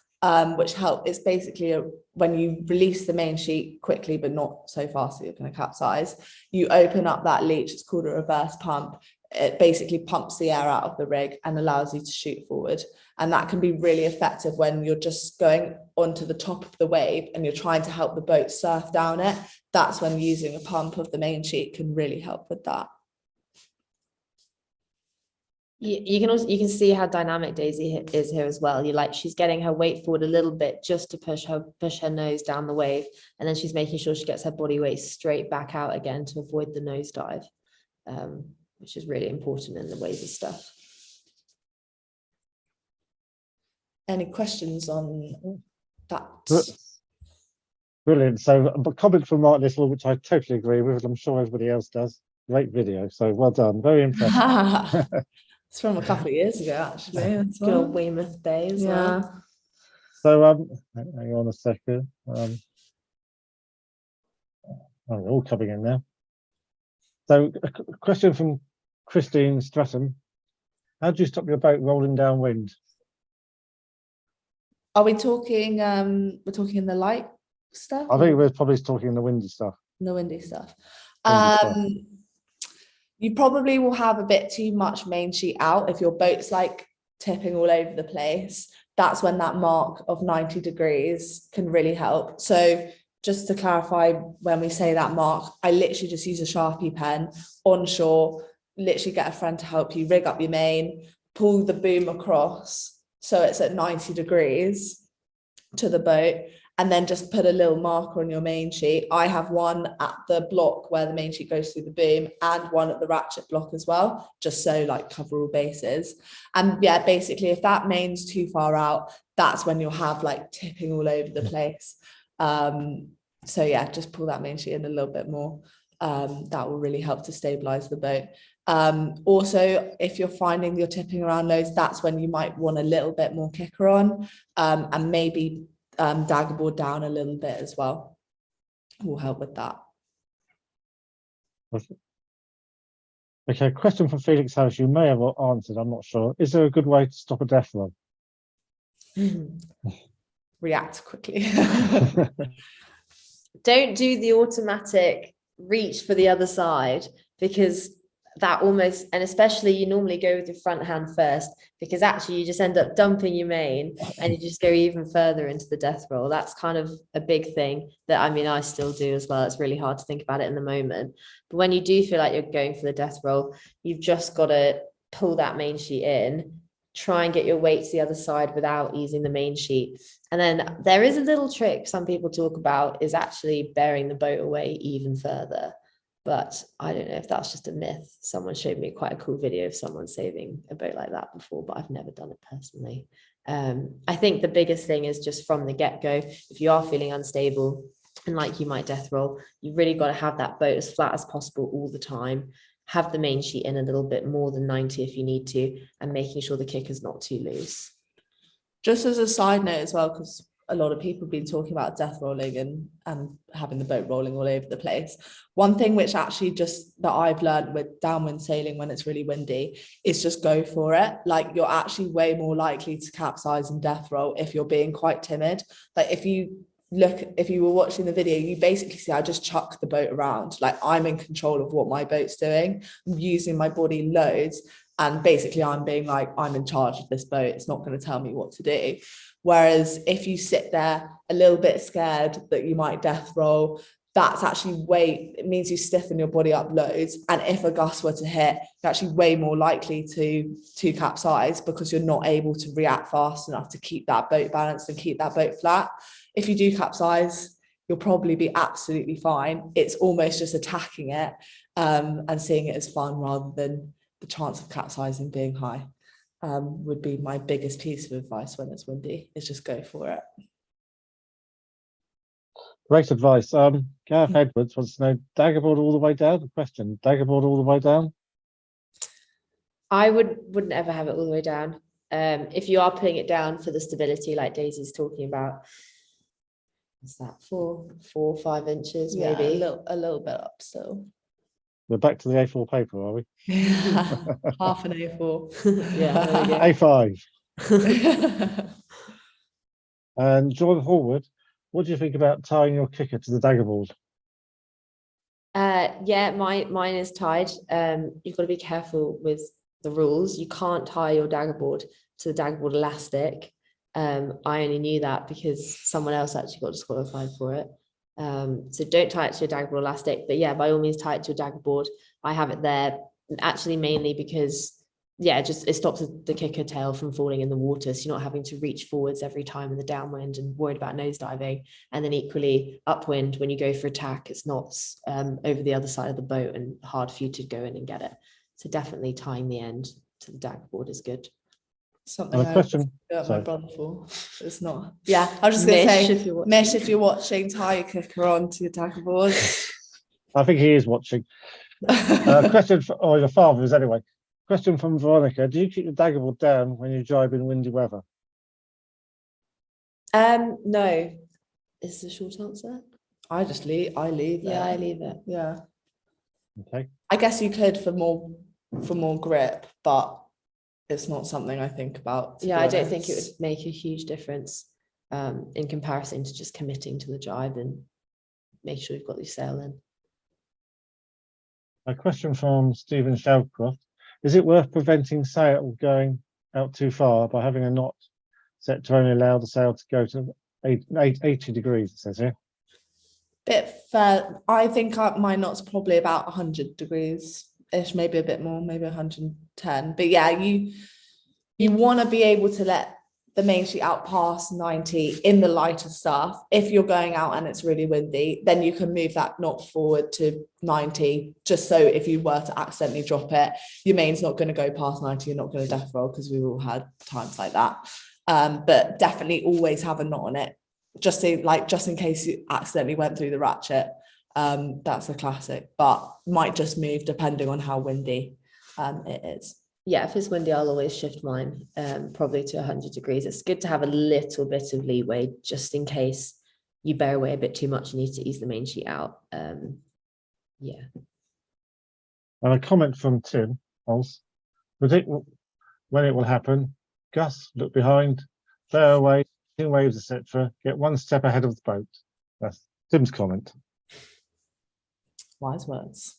which help. It's basically when you release the main sheet quickly, but not so fast that you're going to capsize, you open up that leech. It's called a reverse pump. It basically pumps the air out of the rig and allows you to shoot forward. And that can be really effective when you're just going onto the top of the wave and you're trying to help the boat surf down it. That's when using a pump of the main sheet can really help with that. You can see how dynamic Daisy is here as well. She's getting her weight forward a little bit just to push her nose down the wave, and then she's making sure she gets her body weight straight back out again to avoid the nosedive, which is really important in the wavy stuff. Any questions on that? Brilliant. So a comment from Mark Little, which I totally agree with, I'm sure everybody else does. Great video. So well done. Very impressive. It's from a couple of years ago, actually. Good old Weymouth Bay as well. So hang on a second. They're all coming in now. So a question from Christine Stratton. How do you stop your boat rolling downwind? Are we talking we're talking in the light stuff? I think we're probably talking in the windy stuff. The windy stuff. Windy stuff. You probably will have a bit too much main sheet out if your boat's like tipping all over the place. That's when that mark of 90 degrees can really help. So just to clarify, when we say that mark, I literally just use a Sharpie pen on shore, literally get a friend to help you rig up your main, pull the boom across so it's at 90 degrees to the boat, and then just put a little marker on your main sheet. I have one at the block where the main sheet goes through the boom and one at the ratchet block as well, just so like cover all bases. And yeah, basically if that main's too far out, that's when you'll have like tipping all over the place. So yeah, just pull that main sheet in a little bit more. That will really help to stabilize the boat. Also, if you're finding you're tipping around loads, that's when you might want a little bit more kicker on, and maybe daggerboard down a little bit as well will help with that. Okay, question from Felix Harris. You may have answered, I'm not sure. Is there a good way to stop a death run? React quickly. Don't do the automatic reach for the other side, because that almost, and especially you normally go with your front hand first, because actually you just end up dumping your main and you just go even further into the death roll. That's kind of a big thing that, I mean, I still do as well. It's really hard to think about it in the moment, but when you do feel like you're going for the death roll, you've just got to pull that main sheet in, try and get your weight to the other side without easing the main sheet. And then there is a little trick some people talk about, is actually bearing the boat away even further. But I don't know if that's just a myth. Someone showed me quite a cool video of someone saving a boat like that before, but I've never done it personally. I think the biggest thing is just from the get-go, if you are feeling unstable and like you might death roll, you've really got to have that boat as flat as possible all the time. Have the main sheet in a little bit more than 90 if you need to, and making sure the kick is not too loose. Just as a side note as well, because a lot of people have been talking about death rolling and having the boat rolling all over the place. One thing which actually just that I've learned with downwind sailing when it's really windy is just go for it. Like, you're actually way more likely to capsize and death roll if you're being quite timid. Like, if you were watching the video, you basically see I just chuck the boat around. Like, I'm in control of what my boat's doing. I'm using my body loads, and basically I'm being like, I'm in charge of this boat. It's not going to tell me what to do. Whereas if you sit there a little bit scared that you might death roll, that's actually it means you stiffen your body up loads. And if a gust were to hit, you're actually way more likely to capsize, because you're not able to react fast enough to keep that boat balanced and keep that boat flat. If you do capsize, you'll probably be absolutely fine. It's almost just attacking it and seeing it as fun rather than the chance of capsizing being high. Would be my biggest piece of advice when it's windy, is just go for it. Great advice. Gareth Edwards wants to know, daggerboard all the way down? The question, daggerboard all the way down? I wouldn't ever have it all the way down. If you are putting it down for the stability, like Daisy's talking about, what's that, 4, 5 inches, maybe? Yeah, a little bit up still. We're back to the A4 paper, are we? Half an A4. Yeah, there we A5. And John Hallwood, what do you think about tying your kicker to the daggerboard? Yeah, mine is tied. You've got to be careful with the rules. You can't tie your daggerboard to the daggerboard elastic. I only knew that because someone else actually got disqualified for it. So don't tie it to your daggerboard elastic, but yeah, by all means tie it to your daggerboard. I have it there actually mainly because, yeah, it stops the kicker tail from falling in the water, so you're not having to reach forwards every time in the downwind and worried about nosediving. And then equally upwind, when you go for attack, it's not over the other side of the boat and hard for you to go in and get it. So definitely tying the end to the daggerboard is good. Something I question. My brother for. It's not. Yeah, I was just going to say, Mish, if you're watching, tie your kicker on to your daggerboard. I think he is watching. Question or your father is anyway. Question from Veronica: do you keep the daggerboard down when you drive in windy weather? No, is the short answer. I leave it. Yeah, I leave it. Yeah. Okay. I guess you could for more grip, but it's not something I think about. Yeah, I don't think it would make a huge difference in comparison to just committing to the drive and make sure you've got your sail in. A question from Stephen Shelcroft: is it worth preventing sail going out too far by having a knot set to only allow the sail to go to 80 degrees, it says here? Bit fair. I think my knot's probably about 100 degrees ish, maybe a bit more, maybe 110. But yeah, you want to be able to let the main sheet out past 90 in the lighter stuff. If you're going out and it's really windy, then you can move that knot forward to 90, just so if you were to accidentally drop it, your main's not going to go past 90, you're not going to death roll, because we've all had times like that. But definitely always have a knot on it, just in case you accidentally went through the ratchet. That's a classic, but might just move depending on how windy it is. Yeah, if it's windy, I'll always shift mine probably to 100 degrees. It's good to have a little bit of leeway just in case you bear away a bit too much and need to ease the main sheet out. Yeah. And a comment from Tim Hulse: predict when it will happen. Gus, look behind, bear away, waves, etc. Get one step ahead of the boat. That's Tim's comment. Wise words.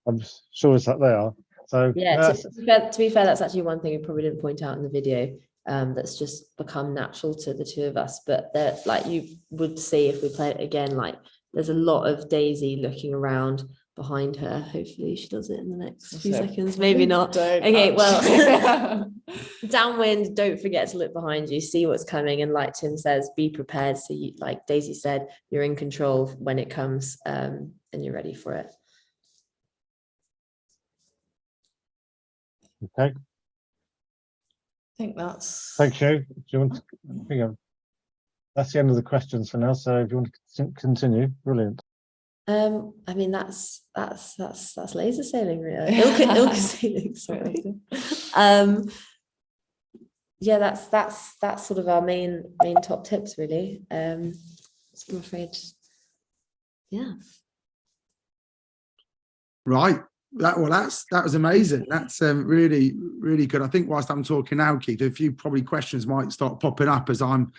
I'm sure it's that they are. So Yeah, to be fair, that's actually one thing we probably didn't point out in the video. That's just become natural to the two of us. But that, like you would see if we play it again, like there's a lot of Daisy looking around behind her. Hopefully she does it in the next few seconds. Maybe not. Okay, well, downwind, don't forget to look behind you, see what's coming. And like Tim says, be prepared. So you, like Daisy said, you're in control when it comes and you're ready for it. Okay. I think that's. Thank you. Do you want to, that's the end of the questions for now. So if you want to continue, brilliant. I mean that's laser sailing, really. ILCA sailing, sorry. Yeah, that's sort of our main top tips, really. I'm afraid, yeah. Right. That was amazing. That's really, really good. I think whilst I'm talking now, Keith, a few probably questions might start popping up as I'm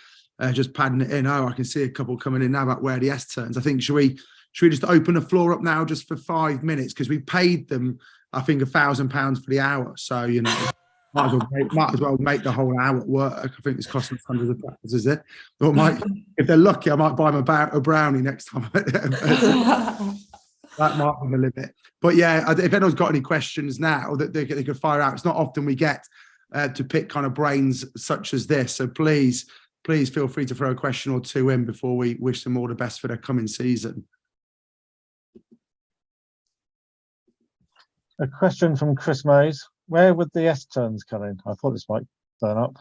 just padding it in. Oh, I can see a couple coming in now about where the S turns. I think should we just open the floor up now just for 5 minutes, because we paid them, I think, £1,000 for the hour. So you know, might as well make the whole hour work. I think it's costing us hundreds of pounds, is it? Or if they're lucky, I might buy them a brownie next time. That might be the limit. But yeah, if anyone's got any questions now that they could fire out, it's not often we get to pick kind of brains such as this. So please feel free to throw a question or two in before we wish them all the best for their coming season. A question from Chris Mays. Where would the S turns come in? I thought this might turn up.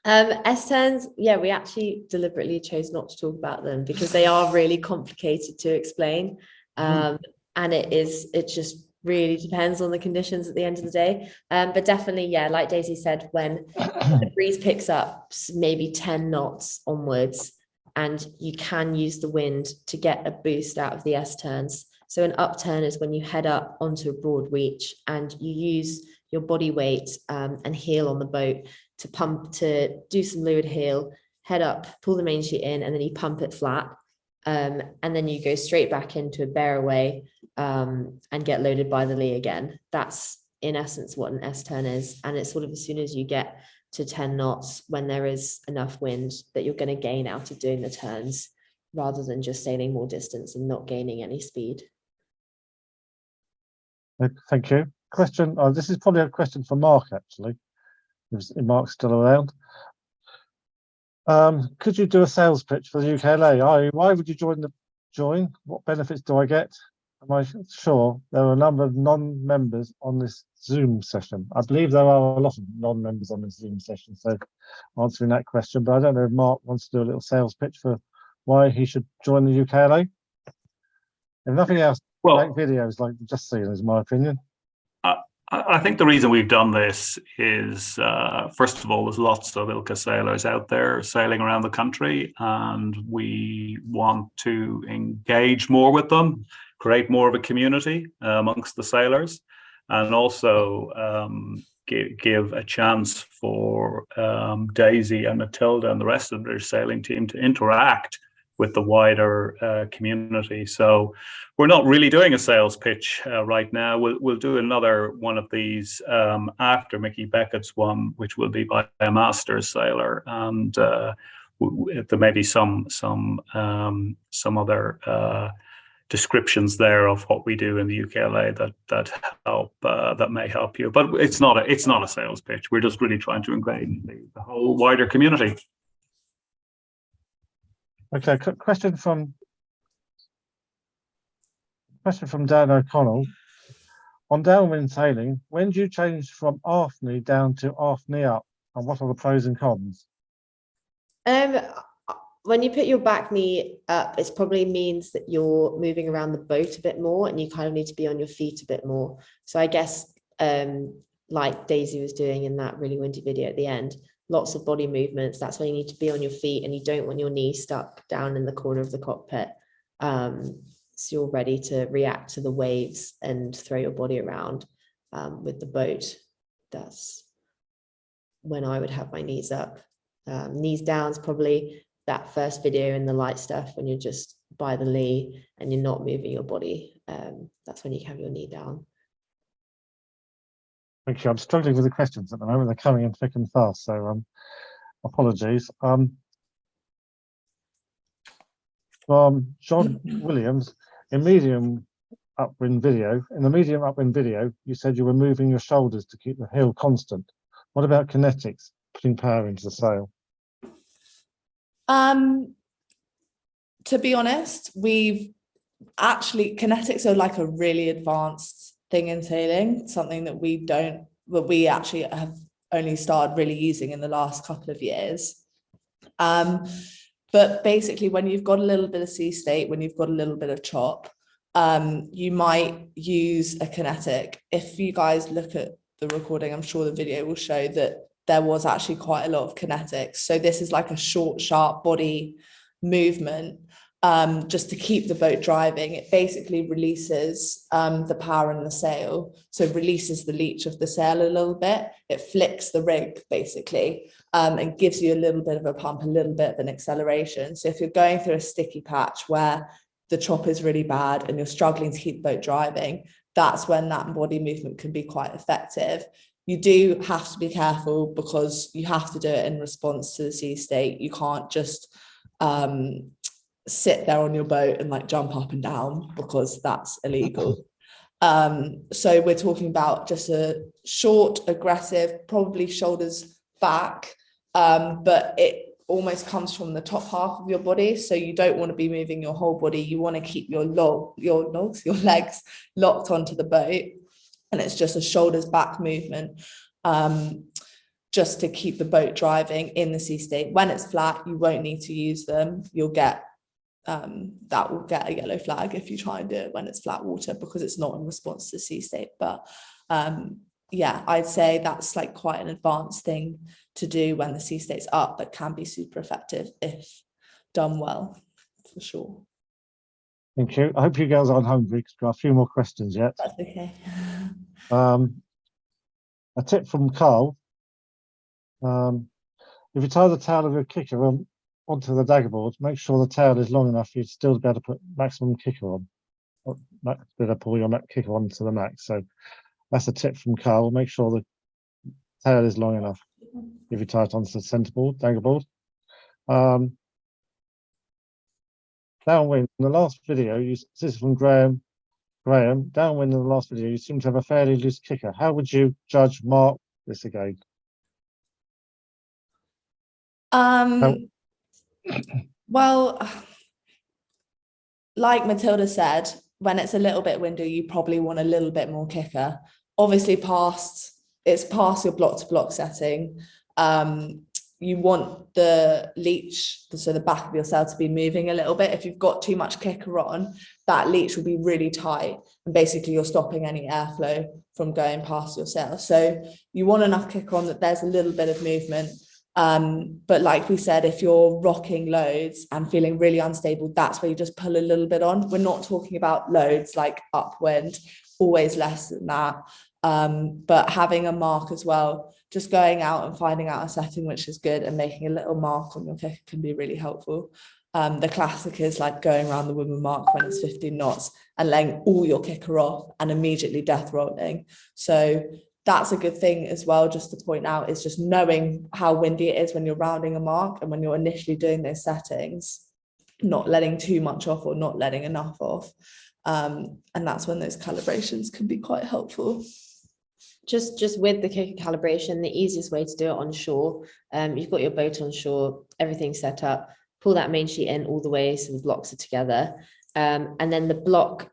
S turns, yeah, we actually deliberately chose not to talk about them because they are really complicated to explain. And it just really depends on the conditions at the end of the day. But definitely, yeah, like Daisy said, when the breeze picks up maybe 10 knots onwards, and you can use the wind to get a boost out of the S turns. So an upturn is when you head up onto a broad reach and you use your body weight and heel on the boat to do some leeward heel, head up, pull the main sheet in, and then you pump it flat. And then you go straight back into a bear away and get loaded by the lee again. That's in essence what an S turn is. And it's sort of as soon as you get to 10 knots, when there is enough wind, that you're going to gain out of doing the turns rather than just sailing more distance and not gaining any speed. Thank you. Question. Oh, this is probably a question for Mark, actually. If Mark's still around. Could you do a sales pitch for the UKLA? Why would you join? What benefits do I get? Am I sure there are a number of non-members on this Zoom session? I believe there are a lot of non-members on this Zoom session, so answering that question, but I don't know if Mark wants to do a little sales pitch for why he should join the UKLA. If nothing else, make videos like you've just seen, is my opinion. I think the reason we've done this is, first of all, there's lots of ILCA sailors out there sailing around the country, and we want to engage more with them, create more of a community amongst the sailors, and also give a chance for Daisy and Matilda and the rest of their sailing team to interact with the wider community. So we're not really doing a sales pitch right now. We'll do another one of these after Mickey Beckett's one, which will be by a Masters sailor, and there may be some other descriptions there of what we do in the UKLA that may help you. But it's not a sales pitch. We're just really trying to engage the whole wider community. Okay, question from Dan O'Connell. On downwind sailing, when do you change from aft knee down to aft knee up, and what are the pros and cons? When you put your back knee up, it probably means that you're moving around the boat a bit more, and you kind of need to be on your feet a bit more. So I guess like Daisy was doing in that really windy video at the end, lots of body movements. That's why you need to be on your feet, and you don't want your knee stuck down in the corner of the cockpit. So you're ready to react to the waves and throw your body around with the boat. That's when I would have my knees up. Knees down is probably that first video in the light stuff when you're just by the lee and you're not moving your body, that's when you can have your knee down. Thank you. I'm struggling with the questions at the moment. They're coming in thick and fast, so apologies. From John Williams, in the medium upwind video, you said you were moving your shoulders to keep the heel constant. What about kinetics, putting power into the sail? To be honest, kinetics are like a really advanced thing in sailing, something that we actually have only started really using in the last couple of years. But basically, when you've got a little bit of sea state, when you've got a little bit of chop, you might use a kinetic. If you guys look at the recording, I'm sure the video will show that there was actually quite a lot of kinetics. So this is like a short, sharp body movement, just to keep the boat driving. It basically releases the power in the sail. So it releases the leech of the sail a little bit. It flicks the rig basically, and gives you a little bit of a pump, a little bit of an acceleration. So if you're going through a sticky patch where the chop is really bad and you're struggling to keep the boat driving, that's when that body movement can be quite effective. You do have to be careful because you have to do it in response to the sea state. You can't just sit there on your boat and like jump up and down, because that's illegal. So we're talking about just a short, aggressive, probably shoulders back, but it almost comes from the top half of your body. So you don't want to be moving your whole body. You want to keep your legs locked onto the boat. And it's just a shoulders back movement, just to keep the boat driving in the sea state. When it's flat, you won't need to use them. You'll get that will get a yellow flag if you try and do it when it's flat water, because it's not in response to sea state. But yeah, I'd say that's like quite an advanced thing to do when the sea state's up, but can be super effective if done well, for sure. Thank you. I hope you girls aren't hungry because we've got a few more questions yet. That's okay. A tip from Carl. If you tie the tail of your kicker onto the dagger board, make sure the tail is long enough for you to still be able to put maximum kicker on. Or be able to pull your kicker onto the max. So that's a tip from Carl. Make sure the tail is long enough if you tie it onto the centre board, dagger board. Downwind, in the last video, this is from Graham. Downwind in the last video, you seem to have a fairly loose kicker. How would you mark this again? Well, like Matilda said, when it's a little bit windy, you probably want a little bit more kicker. Obviously, it's past your block to block setting. You want the leech, so the back of your sail, to be moving a little bit. If you've got too much kicker on, that leech will be really tight, and basically you're stopping any airflow from going past your sail. So you want enough kicker on that there's a little bit of movement. But like we said, if you're rocking loads and feeling really unstable, that's where you just pull a little bit on. We're not talking about loads like upwind, always less than that. But having a mark as well, just going out and finding out a setting which is good and making a little mark on your kicker can be really helpful. The classic is like going around the woman mark when it's 15 knots and letting all your kicker off and immediately death rolling. So that's a good thing as well, just to point out, is just knowing how windy it is when you're rounding a mark and when you're initially doing those settings, not letting too much off or not letting enough off. And that's when those calibrations can be quite helpful. Just with the kicker calibration, the easiest way to do it on shore, you've got your boat on shore, everything's set up, pull that main sheet in all the way so the blocks are together, and then the block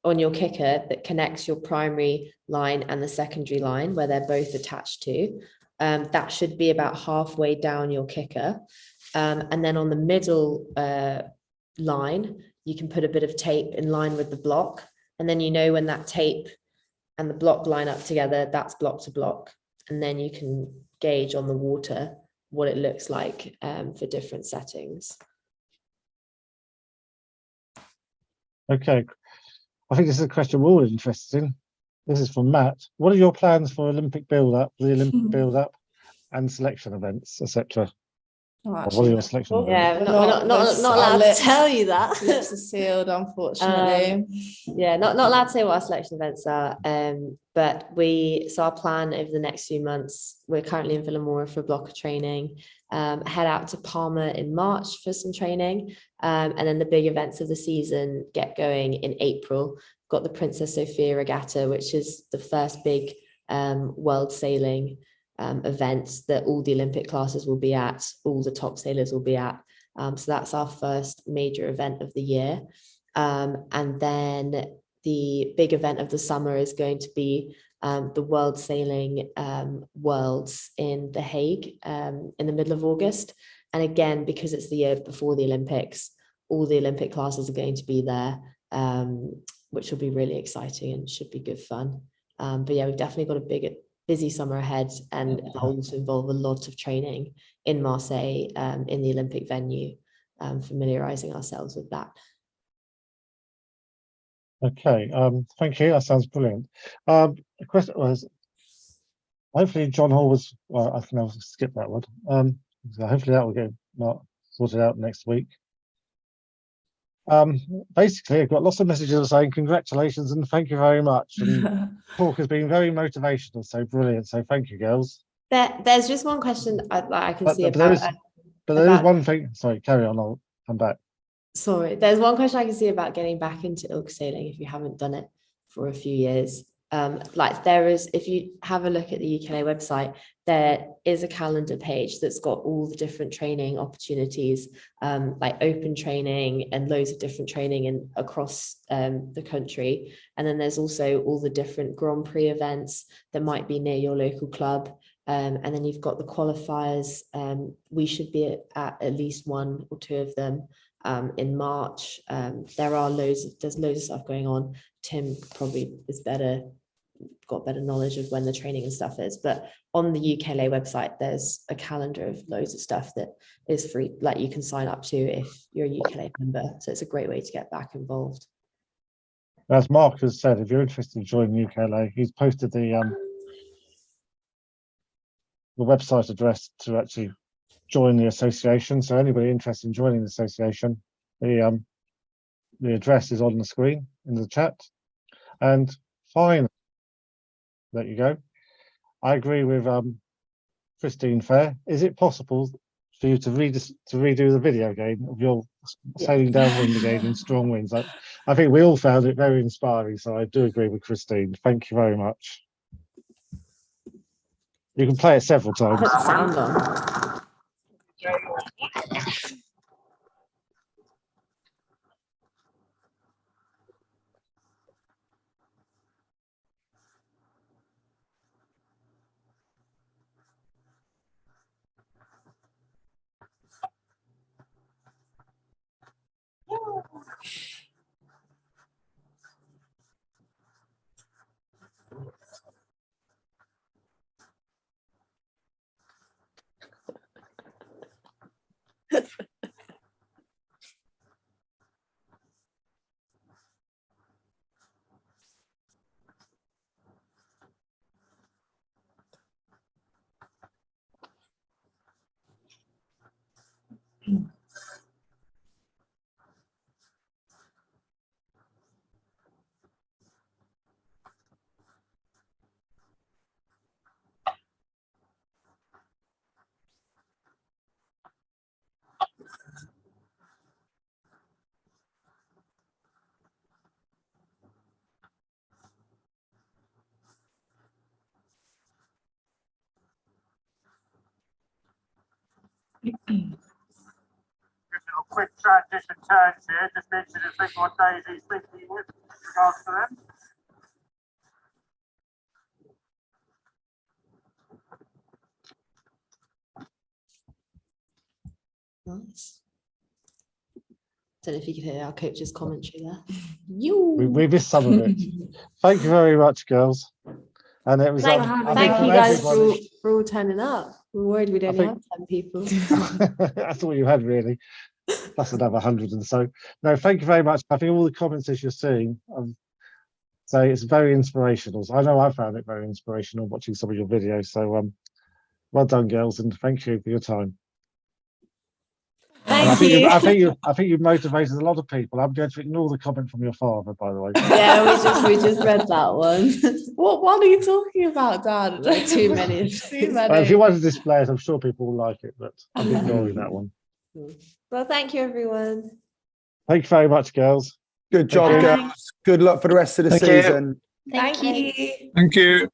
on your kicker that connects your primary line and the secondary line where they're both attached to, that should be about halfway down your kicker, and then on the middle line you can put a bit of tape in line with the block, and then you know when that tape and the block line up together, that's block to block, and then you can gauge on the water what it looks like for different settings. Okay, I think this is a question we're all interested in. This is from Matt. What are your plans for Olympic build-up, the Olympic build-up and selection events, etc.? Oh, Or what are your selection well, events? Yeah, we're not allowed to tell you that. Lips are sealed, unfortunately. Yeah, not allowed to say what our selection events are. But so our plan over the next few months, we're currently in Villamora for a block of training, head out to Palma in March for some training. And then the big events of the season get going in April. Got the Princess Sophia Regatta, which is the first big world sailing event that all the Olympic classes will be at, all the top sailors will be at. So that's our first major event of the year. And then the big event of the summer is going to be the World Sailing Worlds in The Hague in the middle of August. And again, because it's the year before the Olympics, all the Olympic classes are going to be there, which will be really exciting and should be good fun. But yeah, we've definitely got a busy summer ahead, and it will also involve a lot of training in Marseille in the Olympic venue, familiarizing ourselves with that. Okay, thank you. That sounds brilliant. The question was, hopefully John Hall was, well, I can now skip that one. So hopefully that will get sorted out next week. Basically, I've got lots of messages saying congratulations and thank you very much. And talk has been very motivational, so brilliant. So thank you, girls. There's just one question I can see but about. there is one thing. Sorry, carry on. I'll come back. Sorry, there's one question I can see about getting back into ILCA sailing if you haven't done it for a few years. Like there is, if you have a look at the UKLA website, there is a calendar page that's got all the different training opportunities, like open training and loads of different training across the country. And then there's also all the different Grand Prix events that might be near your local club. And then you've got the qualifiers. We should be at least one or two of them in March. There's loads of stuff going on. Tim probably got better knowledge of when the training and stuff is, but on the UKLA website there's a calendar of loads of stuff that is free, like you can sign up to if you're a UKLA member, so it's a great way to get back involved. As Mark has said, if you're interested in joining UKLA, he's posted the website address to actually join the association. So anybody interested in joining the association, the address is on the screen in the chat. And finally, there you go. I agree with Christine Fair. Is it possible for you to redo the video game of your sailing downwind again in strong winds? I think we all found it very inspiring, so I do agree with Christine. Thank you very much. You can play it several times. Put the sound on. Quick transition turns here, just mention a thing what days he's thinking with regards to them. Nice. Don't know if you could hear our coach's commentary there. We missed some of it. Thank you very much, girls. And it was Thank you guys for all turning up. We were worried we'd only have 10 people. That's all you had, really. Plus another 100 and so. No, thank you very much. I think all the comments as you're seeing say it's very inspirational. So I know I found it very inspirational watching some of your videos. So well done, girls, and thank you for your time. And I Thank think you. I think you've motivated a lot of people. I'm going to ignore the comment from your father, by the way. Yeah, we just read that one. What one are you talking about, Dad? There are too many. Too Well, if you many. want to display it, I'm sure people will like it, but I'm ignoring that one. Well, thank you, everyone. Thank you very much, girls. Good job, you. girls. Good luck for the rest of the Thank you. season. Thank you. Thank you.